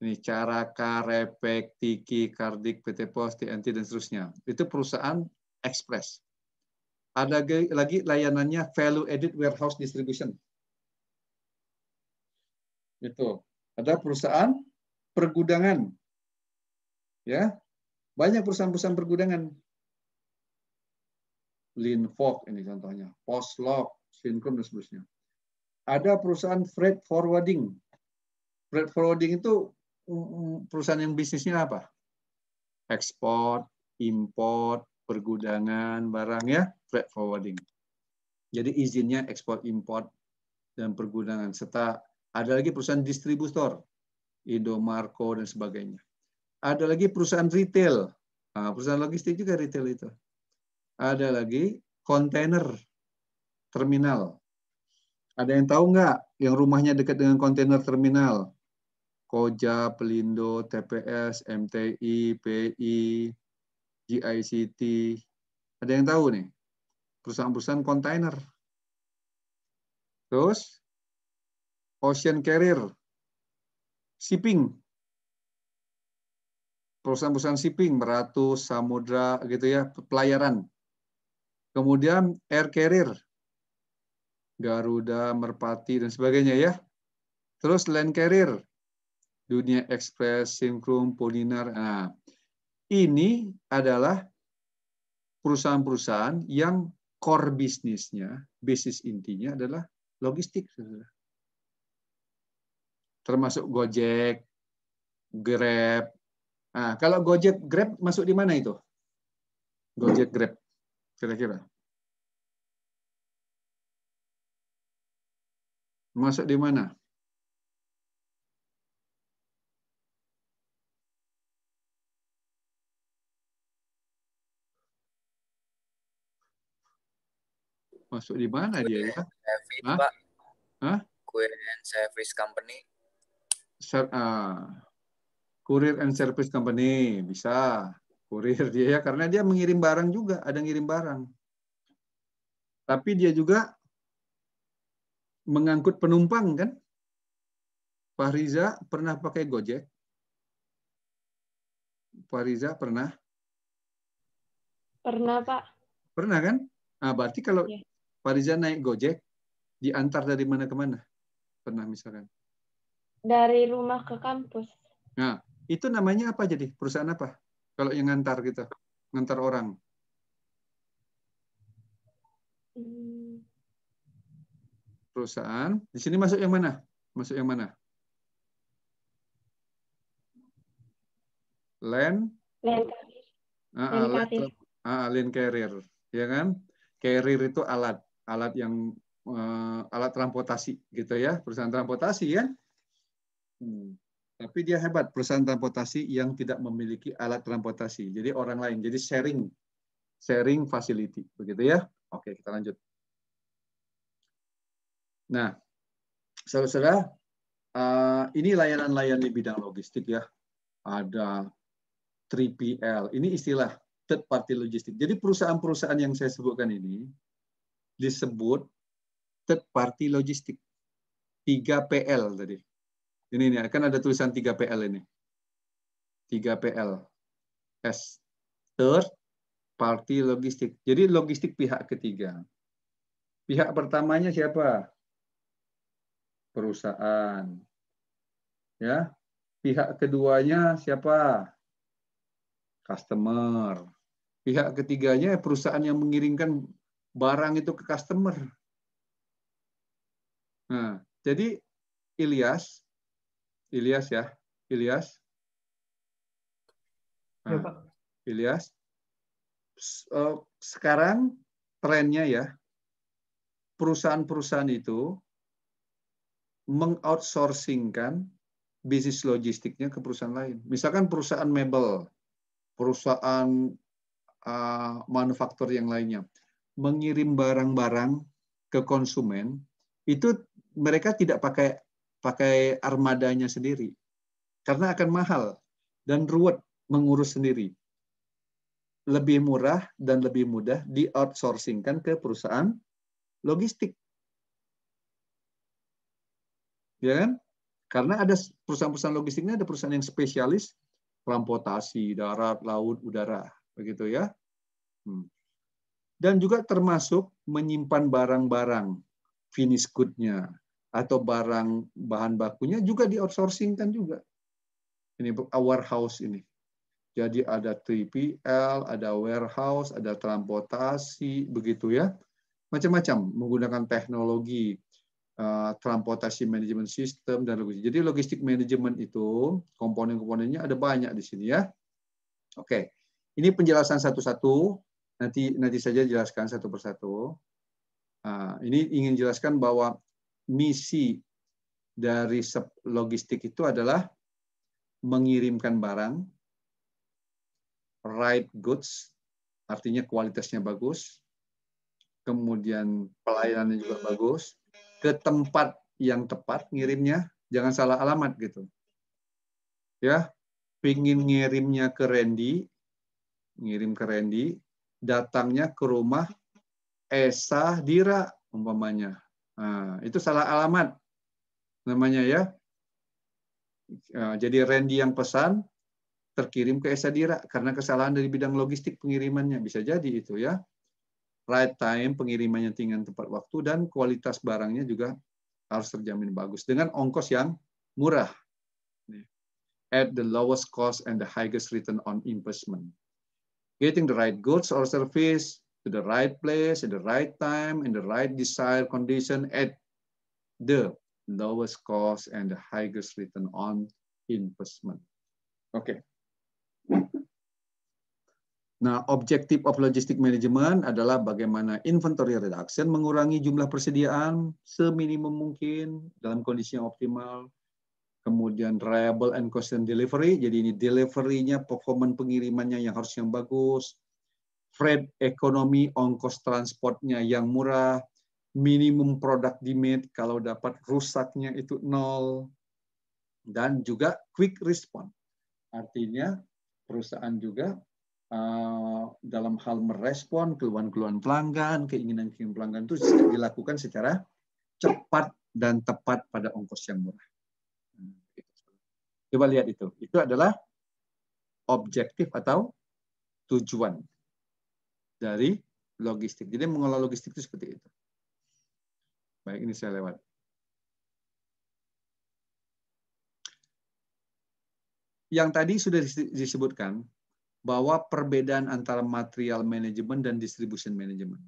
[SPEAKER 1] Ini Caraka, Repek, Tiki, Kardik, PT Pos, TNT, dan seterusnya. Itu perusahaan express. Ada lagi layanannya value added warehouse distribution. Itu. Ada perusahaan pergudangan. Ya. Banyak perusahaan-perusahaan pergudangan. Linfok ini contohnya. Postlog, Syncron, dan seterusnya. Ada perusahaan freight forwarding. Freight forwarding itu perusahaan yang bisnisnya apa? Ekspor, import, pergudangan barang ya, freight forwarding. Jadi izinnya ekspor import dan pergudangan, serta ada lagi perusahaan distributor, Indomarko dan sebagainya. Ada lagi perusahaan retail, nah, perusahaan logistik juga retail itu. Ada lagi kontainer terminal. Ada yang tahu nggak yang rumahnya dekat dengan kontainer terminal? Koja, Pelindo, TPS, MTI, PI, GICT. Ada yang tahu nih? Perusahaan-perusahaan kontainer. Terus, ocean carrier, shipping. Perusahaan-perusahaan shipping, Meratus, Samudra, gitu ya, pelayaran. Kemudian air carrier, Garuda, Merpati, dan sebagainya ya. Terus land carrier, Dunia Express, Simkrum, Polinar. Nah, ini adalah perusahaan-perusahaan yang core bisnisnya, bisnis intinya adalah logistik. Termasuk Gojek, Grab. Nah, kalau Gojek, Grab masuk di mana itu? Gojek, Grab, kira-kira. Masuk di mana? Masuk di mana dia ya?
[SPEAKER 2] Service,
[SPEAKER 1] Hah?
[SPEAKER 2] Pak.
[SPEAKER 1] Hah?
[SPEAKER 2] Courier and Service Company.
[SPEAKER 1] Courier and Service Company, bisa. Kurir dia ya, karena dia mengirim barang juga, ada ngirim barang. Tapi dia juga mengangkut penumpang kan? Pak Riza pernah pakai Gojek? Pak Riza pernah?
[SPEAKER 12] Pernah, Pak.
[SPEAKER 1] Pernah kan? Nah, berarti kalau Pak Riza naik Gojek, diantar dari mana ke mana? Pernah misalkan?
[SPEAKER 12] Dari rumah ke kampus.
[SPEAKER 1] Nah, itu namanya apa jadi? Perusahaan apa? Kalau yang ngantar gitu, ngantar orang. Perusahaan. Di sini masuk yang mana? Masuk yang mana? Land carrier, ya kan? Carrier itu alat yang alat transportasi gitu ya, perusahaan transportasi kan? Tapi dia hebat, perusahaan transportasi yang tidak memiliki alat transportasi. Jadi orang lain, jadi sharing facility, begitu ya? Oke, kita lanjut. Nah, saudara-saudara, ini layanan-layanan di bidang logistik ya. Ada 3PL, ini istilah third party logistik. Jadi perusahaan-perusahaan yang saya sebutkan ini disebut third party logistik. 3PL tadi. Ini kan ada tulisan 3PL ini. 3PL. S. Third party logistik. Jadi logistik pihak ketiga. Pihak pertamanya siapa? Perusahaan. Ya. Pihak keduanya siapa? Customer. Pihak ketiganya perusahaan yang mengirimkan barang itu ke customer. Nah, jadi Ilyas ya, Ilyas.
[SPEAKER 14] Ya, Pak.
[SPEAKER 1] Ilyas. Sekarang trennya ya, perusahaan-perusahaan itu mengoutsourcingkan bisnis logistiknya ke perusahaan lain. Misalkan perusahaan mebel, perusahaan manufaktur yang lainnya, mengirim barang-barang ke konsumen, itu mereka tidak pakai armadanya sendiri. Karena akan mahal dan ruwet mengurus sendiri. Lebih murah dan lebih mudah di-outsourcingkan ke perusahaan logistik. Ya kan? Karena ada perusahaan-perusahaan logistiknya, ada perusahaan yang spesialis transportasi darat, laut, udara, begitu ya. Dan juga termasuk menyimpan barang-barang finish good-nya atau barang bahan bakunya juga di-outsourcingkan juga. Ini warehouse ini. Jadi ada 3PL, ada warehouse, ada transportasi, begitu ya. Macam-macam menggunakan teknologi transportasi manajemen sistem dan logistik. Jadi logistik manajemen itu komponen-komponennya ada banyak di sini ya. Oke, ini penjelasan satu-satu Nanti saja jelaskan satu persatu. Ini ingin jelaskan bahwa misi dari logistik itu adalah mengirimkan barang, right goods, artinya kualitasnya bagus, kemudian pelayanannya juga bagus, ke tempat yang tepat ngirimnya, jangan salah alamat gitu. Ya, pingin ngirimnya ke Randy, ngirim ke Randy, datangnya ke rumah Esa Dira umpamanya. Nah, itu salah alamat namanya ya. Jadi Randy yang pesan terkirim ke Esa Dira karena kesalahan dari bidang logistik pengirimannya, bisa jadi itu ya. Right time, pengirimannya tinggal tepat waktu, dan kualitas barangnya juga harus terjamin bagus dengan ongkos yang murah. At the lowest cost and the highest return on investment. Getting the right goods or service to the right place, at the right time, in the right desired condition, at the lowest cost and the highest return on investment. Oke. Nah, objective of logistic management adalah bagaimana inventory reduction, mengurangi jumlah persediaan seminimum mungkin dalam kondisi yang optimal. Kemudian reliable and constant delivery, jadi ini delivery-nya, performan pengirimannya yang harus yang bagus. Freight ekonomi, ongkos transportnya yang murah. Minimum product demand, kalau dapat rusaknya itu 0. Dan juga quick response. Artinya perusahaan juga dalam hal merespon keluhan-keluhan pelanggan, keinginan-keinginan pelanggan itu dilakukan secara cepat dan tepat pada ongkos yang murah. Coba lihat itu. Itu adalah objektif atau tujuan dari logistik. Jadi mengelola logistik itu seperti itu. Baik, ini saya lewat. Yang tadi sudah disebutkan bahwa perbedaan antara material management dan distribution management.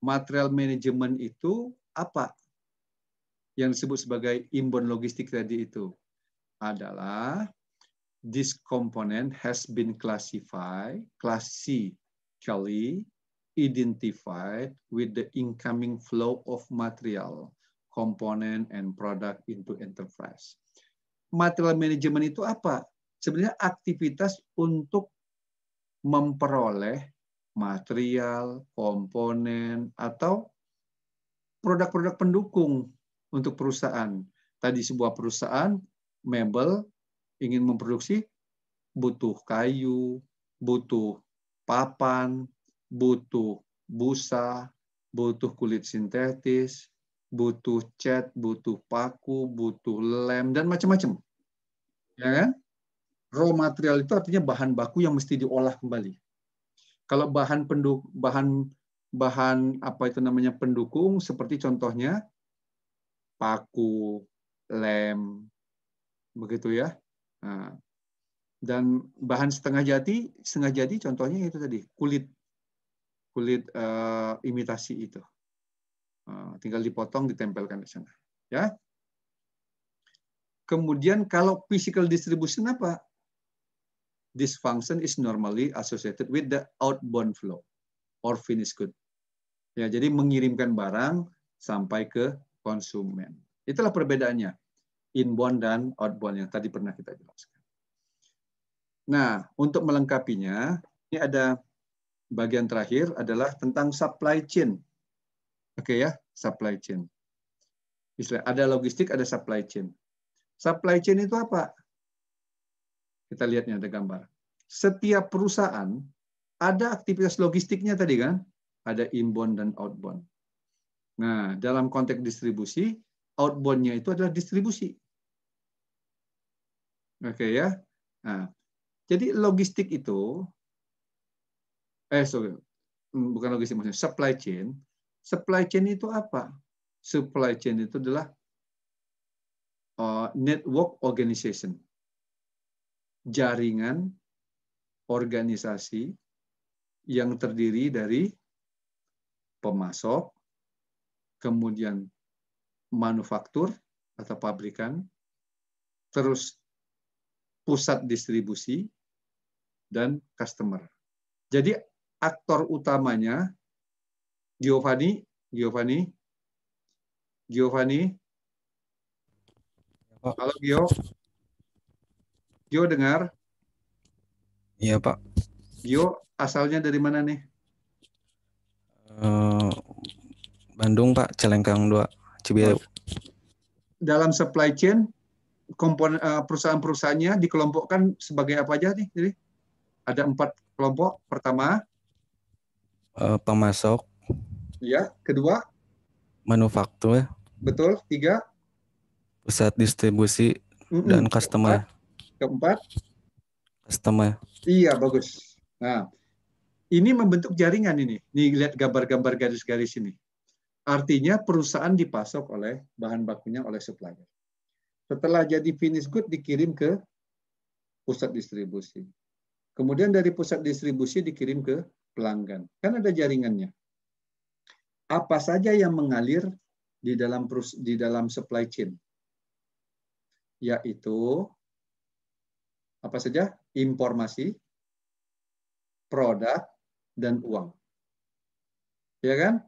[SPEAKER 1] Material management itu apa? Yang disebut sebagai inbound logistik tadi itu adalah this component has been classified, classically identified with the incoming flow of material, component, and product into enterprise. Material management itu apa? Sebenarnya aktivitas untuk memperoleh material, komponen, atau produk-produk pendukung untuk perusahaan. Tadi sebuah perusahaan mebel ingin memproduksi, butuh kayu, butuh papan, butuh busa, butuh kulit sintetis, butuh cat, butuh paku, butuh lem, dan macam-macam. Ya kan? Raw material itu artinya bahan baku yang mesti diolah kembali. Kalau bahan apa itu namanya pendukung, seperti contohnya paku, lem, begitu ya. Nah, dan bahan setengah jadi contohnya itu tadi kulit imitasi itu. Tinggal dipotong, ditempelkan di sana. Ya. Kemudian kalau physical distribution apa? This function is normally associated with the outbound flow or finished good. Ya, jadi mengirimkan barang sampai ke konsumen. Itulah perbedaannya. Inbound dan outbound yang tadi pernah kita jelaskan. Nah, untuk melengkapinya, ini ada bagian terakhir adalah tentang supply chain. Oke ya, supply chain. Istilah ada logistik, ada supply chain. Supply chain itu apa? Kita lihatnya ada gambar. Setiap perusahaan ada aktivitas logistiknya tadi kan? Ada inbound dan outbound. Nah, dalam konteks distribusi, outbound-nya itu adalah distribusi. Oke ya. Nah, jadi logistik itu bukan logistik maksudnya supply chain. Supply chain itu apa? Supply chain itu adalah network organization. Jaringan organisasi yang terdiri dari pemasok, kemudian manufaktur atau pabrikan, terus pusat distribusi, dan customer. Jadi aktor utamanya Giovanni. Halo Gio. Gio dengar?
[SPEAKER 15] Iya, Pak.
[SPEAKER 1] Gio asalnya dari mana nih?
[SPEAKER 15] Bandung, Pak. Celengkang 2, Cibieu.
[SPEAKER 1] Dalam supply chain, komponen perusahaan-perusahaannya dikelompokkan sebagai apa aja nih? Jadi ada 4 kelompok. Pertama,
[SPEAKER 15] pemasok.
[SPEAKER 1] Ya. Kedua,
[SPEAKER 15] Manufaktur.
[SPEAKER 1] Betul. 3,
[SPEAKER 15] pusat distribusi dan customer.
[SPEAKER 1] Keempat,
[SPEAKER 15] Customer.
[SPEAKER 1] Iya, bagus. Nah, ini membentuk jaringan ini. Nih, lihat gambar-gambar garis-garis ini. Artinya perusahaan dipasok oleh bahan bakunya oleh supplier. Setelah jadi finished good dikirim ke pusat distribusi. Kemudian dari pusat distribusi dikirim ke pelanggan. Kan ada jaringannya. Apa saja yang mengalir di dalam supply chain? Yaitu apa saja? Informasi, produk, dan uang. Ya kan?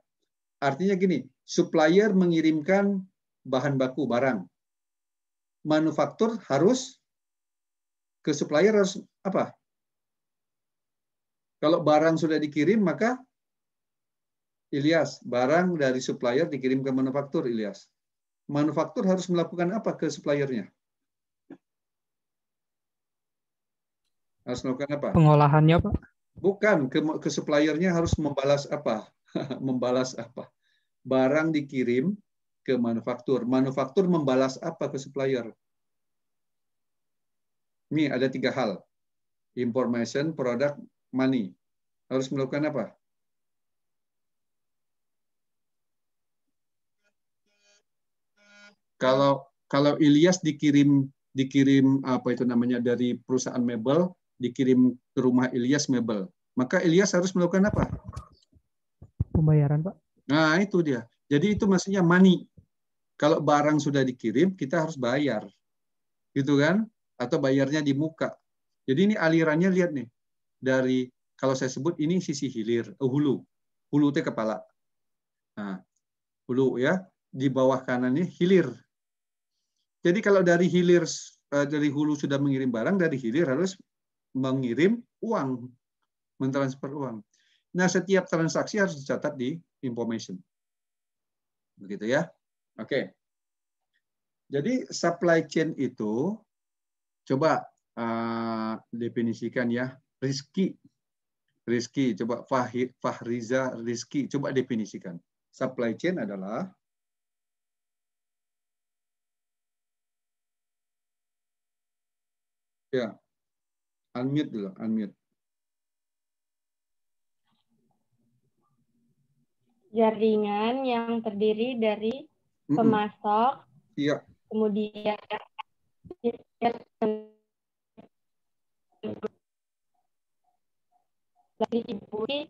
[SPEAKER 1] Artinya gini, supplier mengirimkan bahan baku, barang. Manufaktur harus ke supplier harus apa? Kalau barang sudah dikirim, maka Ilyas, barang dari supplier dikirim ke manufaktur, Ilyas. Manufaktur harus melakukan apa ke suppliernya? Harus melakukan apa?
[SPEAKER 9] Pengolahannya, Pak.
[SPEAKER 1] Bukan, ke suppliernya harus membalas apa? Membalas apa? Barang dikirim ke manufaktur. Manufaktur membalas apa ke supplier? Ini ada 3 hal. Information, product, money. Harus melakukan apa? Kalau Ilyas dikirim apa itu namanya dari perusahaan mebel, dikirim ke rumah Ilyas mebel, maka Ilyas harus melakukan apa?
[SPEAKER 9] Pembayaran, Pak.
[SPEAKER 1] Nah, itu dia. Jadi itu maksudnya money. Kalau barang sudah dikirim, kita harus bayar. Gitu kan? Atau bayarnya di muka. Jadi ini alirannya lihat nih. Dari, kalau saya sebut ini sisi hilir, hulu. Hulu itu kepala. Nah, hulu ya. Di bawah kanan ini hilir. Jadi kalau dari hilir, dari hulu sudah mengirim barang, dari hilir harus mengirim uang. Mentransfer uang. Nah, setiap transaksi harus dicatat di information. Begitu ya. Oke. Jadi supply chain itu coba definisikan ya. Rizky, coba Fahriza Rizky, coba definisikan. Supply chain adalah ya. Unmute dulu, unmute.
[SPEAKER 12] Jaringan yang terdiri dari pemasok,
[SPEAKER 1] iya.
[SPEAKER 12] Kemudian distribusi,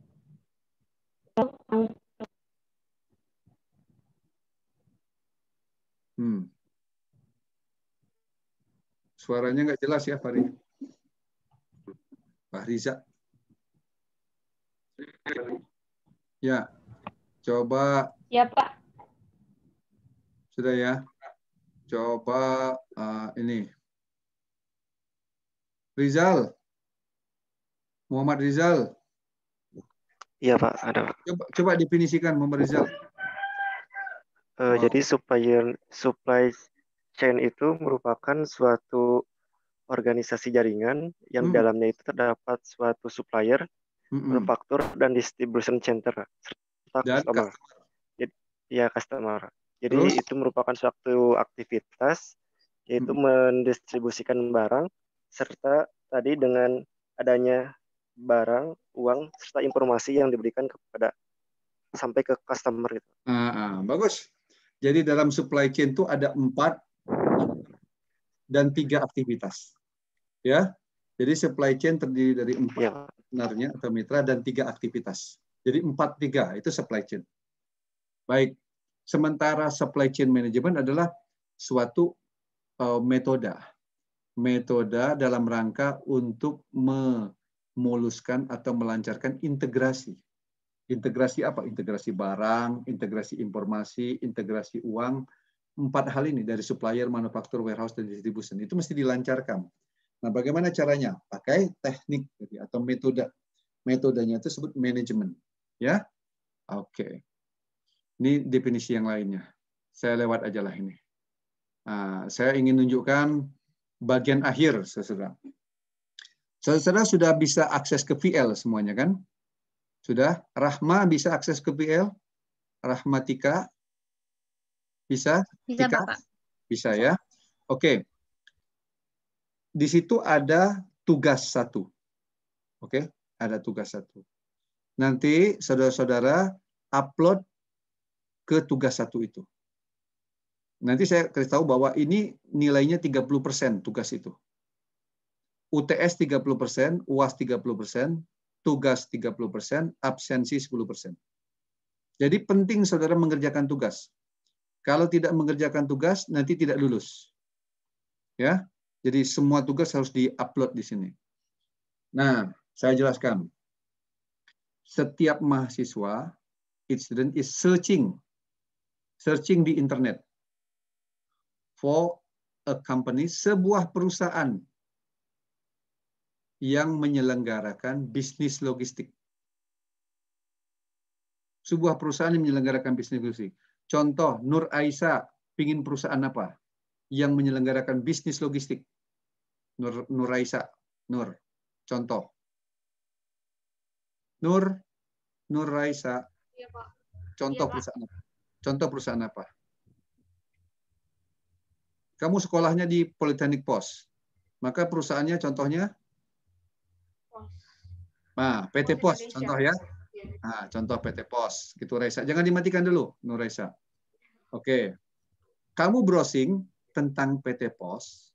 [SPEAKER 1] Suaranya nggak jelas ya, Fahriza. Ya, coba.
[SPEAKER 12] Ya, Pak.
[SPEAKER 1] Sudah ya. Coba ini. Rizal. Muhammad Rizal.
[SPEAKER 10] Iya, Pak, ada.
[SPEAKER 1] Coba definisikan Muhammad Rizal.
[SPEAKER 10] Jadi supply chain itu merupakan suatu organisasi jaringan yang di dalamnya itu terdapat suatu supplier, manufaktur, dan distribution center serta customer. Ya, customer. Jadi itu merupakan suatu aktivitas yaitu mendistribusikan barang serta tadi dengan adanya barang, uang serta informasi yang diberikan kepada sampai ke customer itu.
[SPEAKER 1] Bagus. Jadi dalam supply chain itu ada 4 dan 3 aktivitas. Ya. Jadi supply chain terdiri dari 4 partnernya atau mitra dan 3 aktivitas. Jadi 4-3 itu supply chain. Baik. Sementara supply chain management adalah suatu metode dalam rangka untuk memuluskan atau melancarkan integrasi. Integrasi apa? Integrasi barang, integrasi informasi, integrasi uang. 4 hal ini dari supplier, manufaktur, warehouse, dan distribution. Itu mesti dilancarkan. Nah, bagaimana caranya? Pakai teknik atau metode. Metodenya itu disebut manajemen. Ya, oke. Ini definisi yang lainnya. Saya lewat aja lah ini. Nah, saya ingin tunjukkan bagian akhir, saudara. Saudara sudah bisa akses ke VL semuanya kan? Sudah? Rahma bisa akses ke VL? Rahmatika? Bisa?
[SPEAKER 6] Bisa,
[SPEAKER 1] Tika?
[SPEAKER 6] Bapak.
[SPEAKER 1] Bisa ya? Oke. Di situ ada tugas 1. Oke? Ada tugas 1. Nanti saudara-saudara upload ke tugas 1 itu. Nanti saya kasih tahu bahwa ini nilainya 30% tugas itu. UTS 30%, UAS 30%, tugas 30%, absensi 10%. Jadi penting saudara mengerjakan tugas. Kalau tidak mengerjakan tugas, nanti tidak lulus. Ya, jadi semua tugas harus di-upload di sini. Nah, saya jelaskan. Setiap mahasiswa, each student is searching di internet for a company, sebuah perusahaan yang menyelenggarakan bisnis logistik. Sebuah perusahaan yang menyelenggarakan bisnis logistik. Contoh, Nur Aisyah pingin perusahaan apa yang menyelenggarakan bisnis logistik? Nur Aisyah, Nur. Contoh. Nur Aisyah.
[SPEAKER 7] Iya, Pak.
[SPEAKER 1] Contoh
[SPEAKER 7] Iya, Pak.
[SPEAKER 1] perusahaan apa? Contoh perusahaan apa? Kamu sekolahnya di Politeknik Pos. Maka perusahaannya contohnya? Nah, PT Pos, contoh ya. Nah, contoh PT Pos. Gitu, Raisa. Jangan dimatikan dulu, Nur Raisa. Oke. Kamu browsing tentang PT Pos.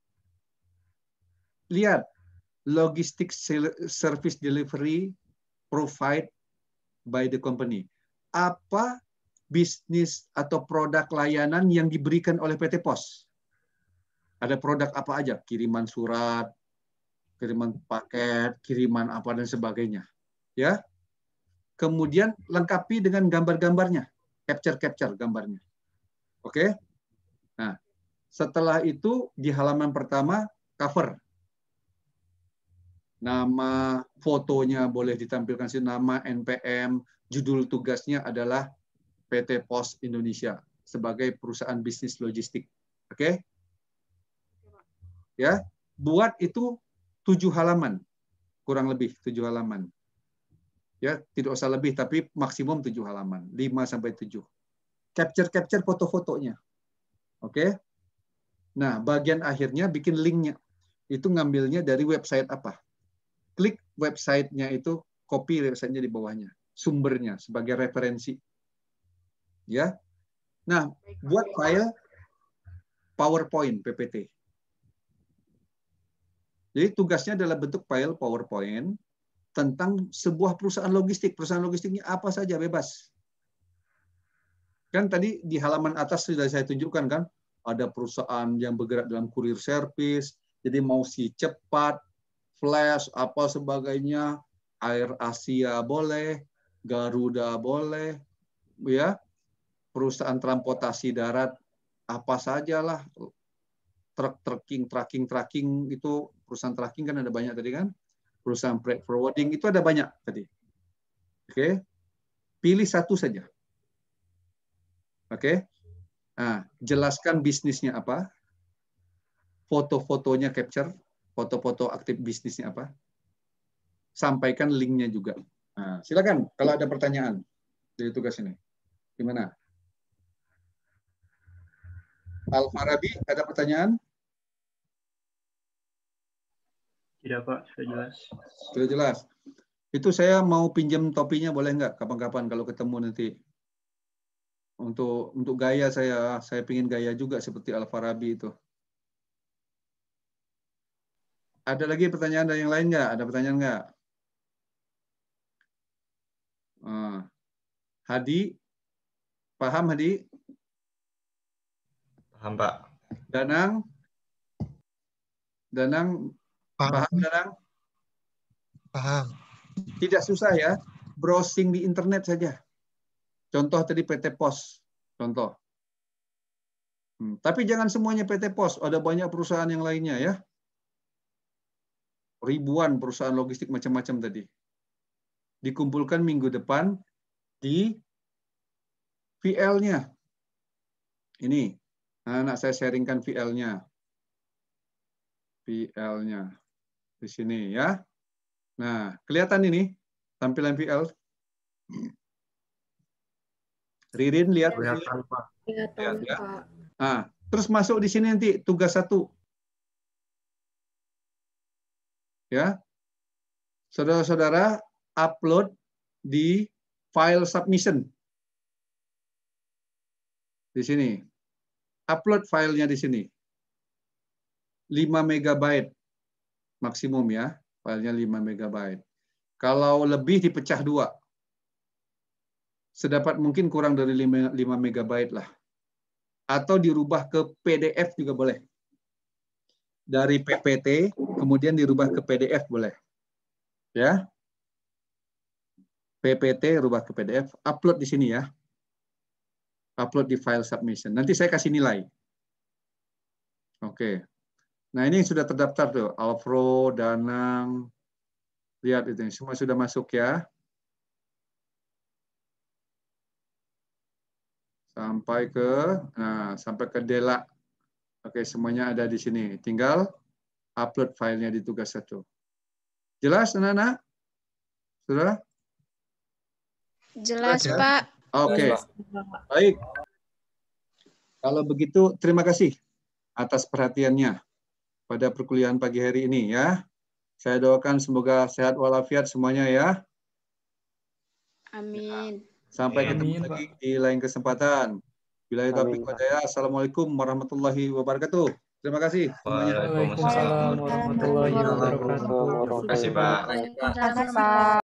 [SPEAKER 1] Lihat. Logistic service delivery provide by the company. Apa bisnis atau produk layanan yang diberikan oleh PT Pos? Ada produk apa aja? Kiriman surat, kiriman paket, kiriman apa dan sebagainya. Ya. Kemudian lengkapi dengan gambar-gambarnya, capture gambarnya. Oke? Nah, setelah itu di halaman pertama cover. Nama, fotonya boleh ditampilkan sih, nama, NPM, judul tugasnya adalah PT Pos Indonesia sebagai perusahaan bisnis logistik. Oke? Ya, buat itu 7 halaman. Kurang lebih 7 halaman. Ya, tidak usah lebih, tapi maksimum 7 halaman, 5-7. Capture foto-fotonya. Oke? Nah, bagian akhirnya bikin linknya. Itu ngambilnya dari website apa? Klik websitenya itu, copy websitenya di bawahnya. Sumbernya sebagai referensi. Ya. Nah, buat file PowerPoint, PPT. Jadi tugasnya adalah bentuk file PowerPoint tentang sebuah perusahaan logistik. Perusahaan logistiknya apa saja, bebas. Kan tadi di halaman atas sudah saya tunjukkan kan, ada perusahaan yang bergerak dalam kurir service, jadi mau si cepat, flash, apa sebagainya, Air Asia boleh, Garuda boleh, ya, perusahaan transportasi darat apa sajalah, tracking itu perusahaan tracking kan ada banyak tadi kan, perusahaan freight forwarding itu ada banyak tadi. Oke, pilih satu saja. Oke, nah, jelaskan bisnisnya apa, foto-fotonya capture, foto-foto aktif bisnisnya apa, sampaikan linknya juga. Nah, silakan kalau ada pertanyaan dari tugas ini. Gimana? Al-Farabi, ada pertanyaan?
[SPEAKER 14] Tidak, Pak. Sudah jelas.
[SPEAKER 1] Sudah jelas. Itu saya mau pinjam topinya, boleh nggak? Kapan-kapan kalau ketemu nanti. Untuk gaya saya pingin gaya juga seperti Al-Farabi itu. Ada lagi pertanyaan dari yang lain nggak? Ada pertanyaan nggak? Hadi, paham Hadi?
[SPEAKER 13] Paham, Pak.
[SPEAKER 1] Danang, paham Danang?
[SPEAKER 4] Paham.
[SPEAKER 1] Tidak susah ya. Browsing di internet saja. Contoh tadi PT Pos. Contoh. Tapi jangan semuanya PT Pos. Ada banyak perusahaan yang lainnya ya. Ribuan perusahaan logistik macam-macam tadi. Dikumpulkan minggu depan di VL-nya. Ini. Anak saya sharingkan VL-nya. VL-nya. Di sini ya. Nah, kelihatan ini tampilan VL. Ririn lihat.
[SPEAKER 4] Kelihatan, Pak.
[SPEAKER 12] Kelihatan,
[SPEAKER 1] Ya.
[SPEAKER 12] Pak.
[SPEAKER 1] Nah, terus masuk di sini nanti tugas 1. Ya. Saudara-saudara upload di file submission. Di sini. Upload filenya di sini. 5 MB maksimum ya. Filenya 5 MB. Kalau lebih dipecah 2. Sedapat mungkin kurang dari 5 MB lah. Atau dirubah ke PDF juga boleh. Dari PPT kemudian dirubah ke PDF boleh. Ya. PPT rubah ke PDF, upload di sini ya. Upload di file submission. Nanti saya kasih nilai. Oke. Nah, ini sudah terdaftar tuh, Alfro, Danang. Lihat itu, semua sudah masuk ya. Sampai ke Dela. Oke, semuanya ada di sini. Tinggal upload filenya di tugas 1. Jelas, anak-anak? Sudah?
[SPEAKER 11] Jelas,
[SPEAKER 1] Ya?
[SPEAKER 11] Pak.
[SPEAKER 1] Oke. Baik. Kalau begitu, terima kasih atas perhatiannya pada perkuliahan pagi hari ini ya. Saya doakan semoga sehat walafiat semuanya ya.
[SPEAKER 11] Amin.
[SPEAKER 1] Sampai ketemu lagi di lain kesempatan. Billahi taufiq wal hidayah. Assalamualaikum warahmatullahi wabarakatuh. Terima kasih semuanya.
[SPEAKER 9] Waalaikumsalam warahmatullahi wabarakatuh.
[SPEAKER 13] Terima kasih, Pak.
[SPEAKER 3] Terima kasih, Pak.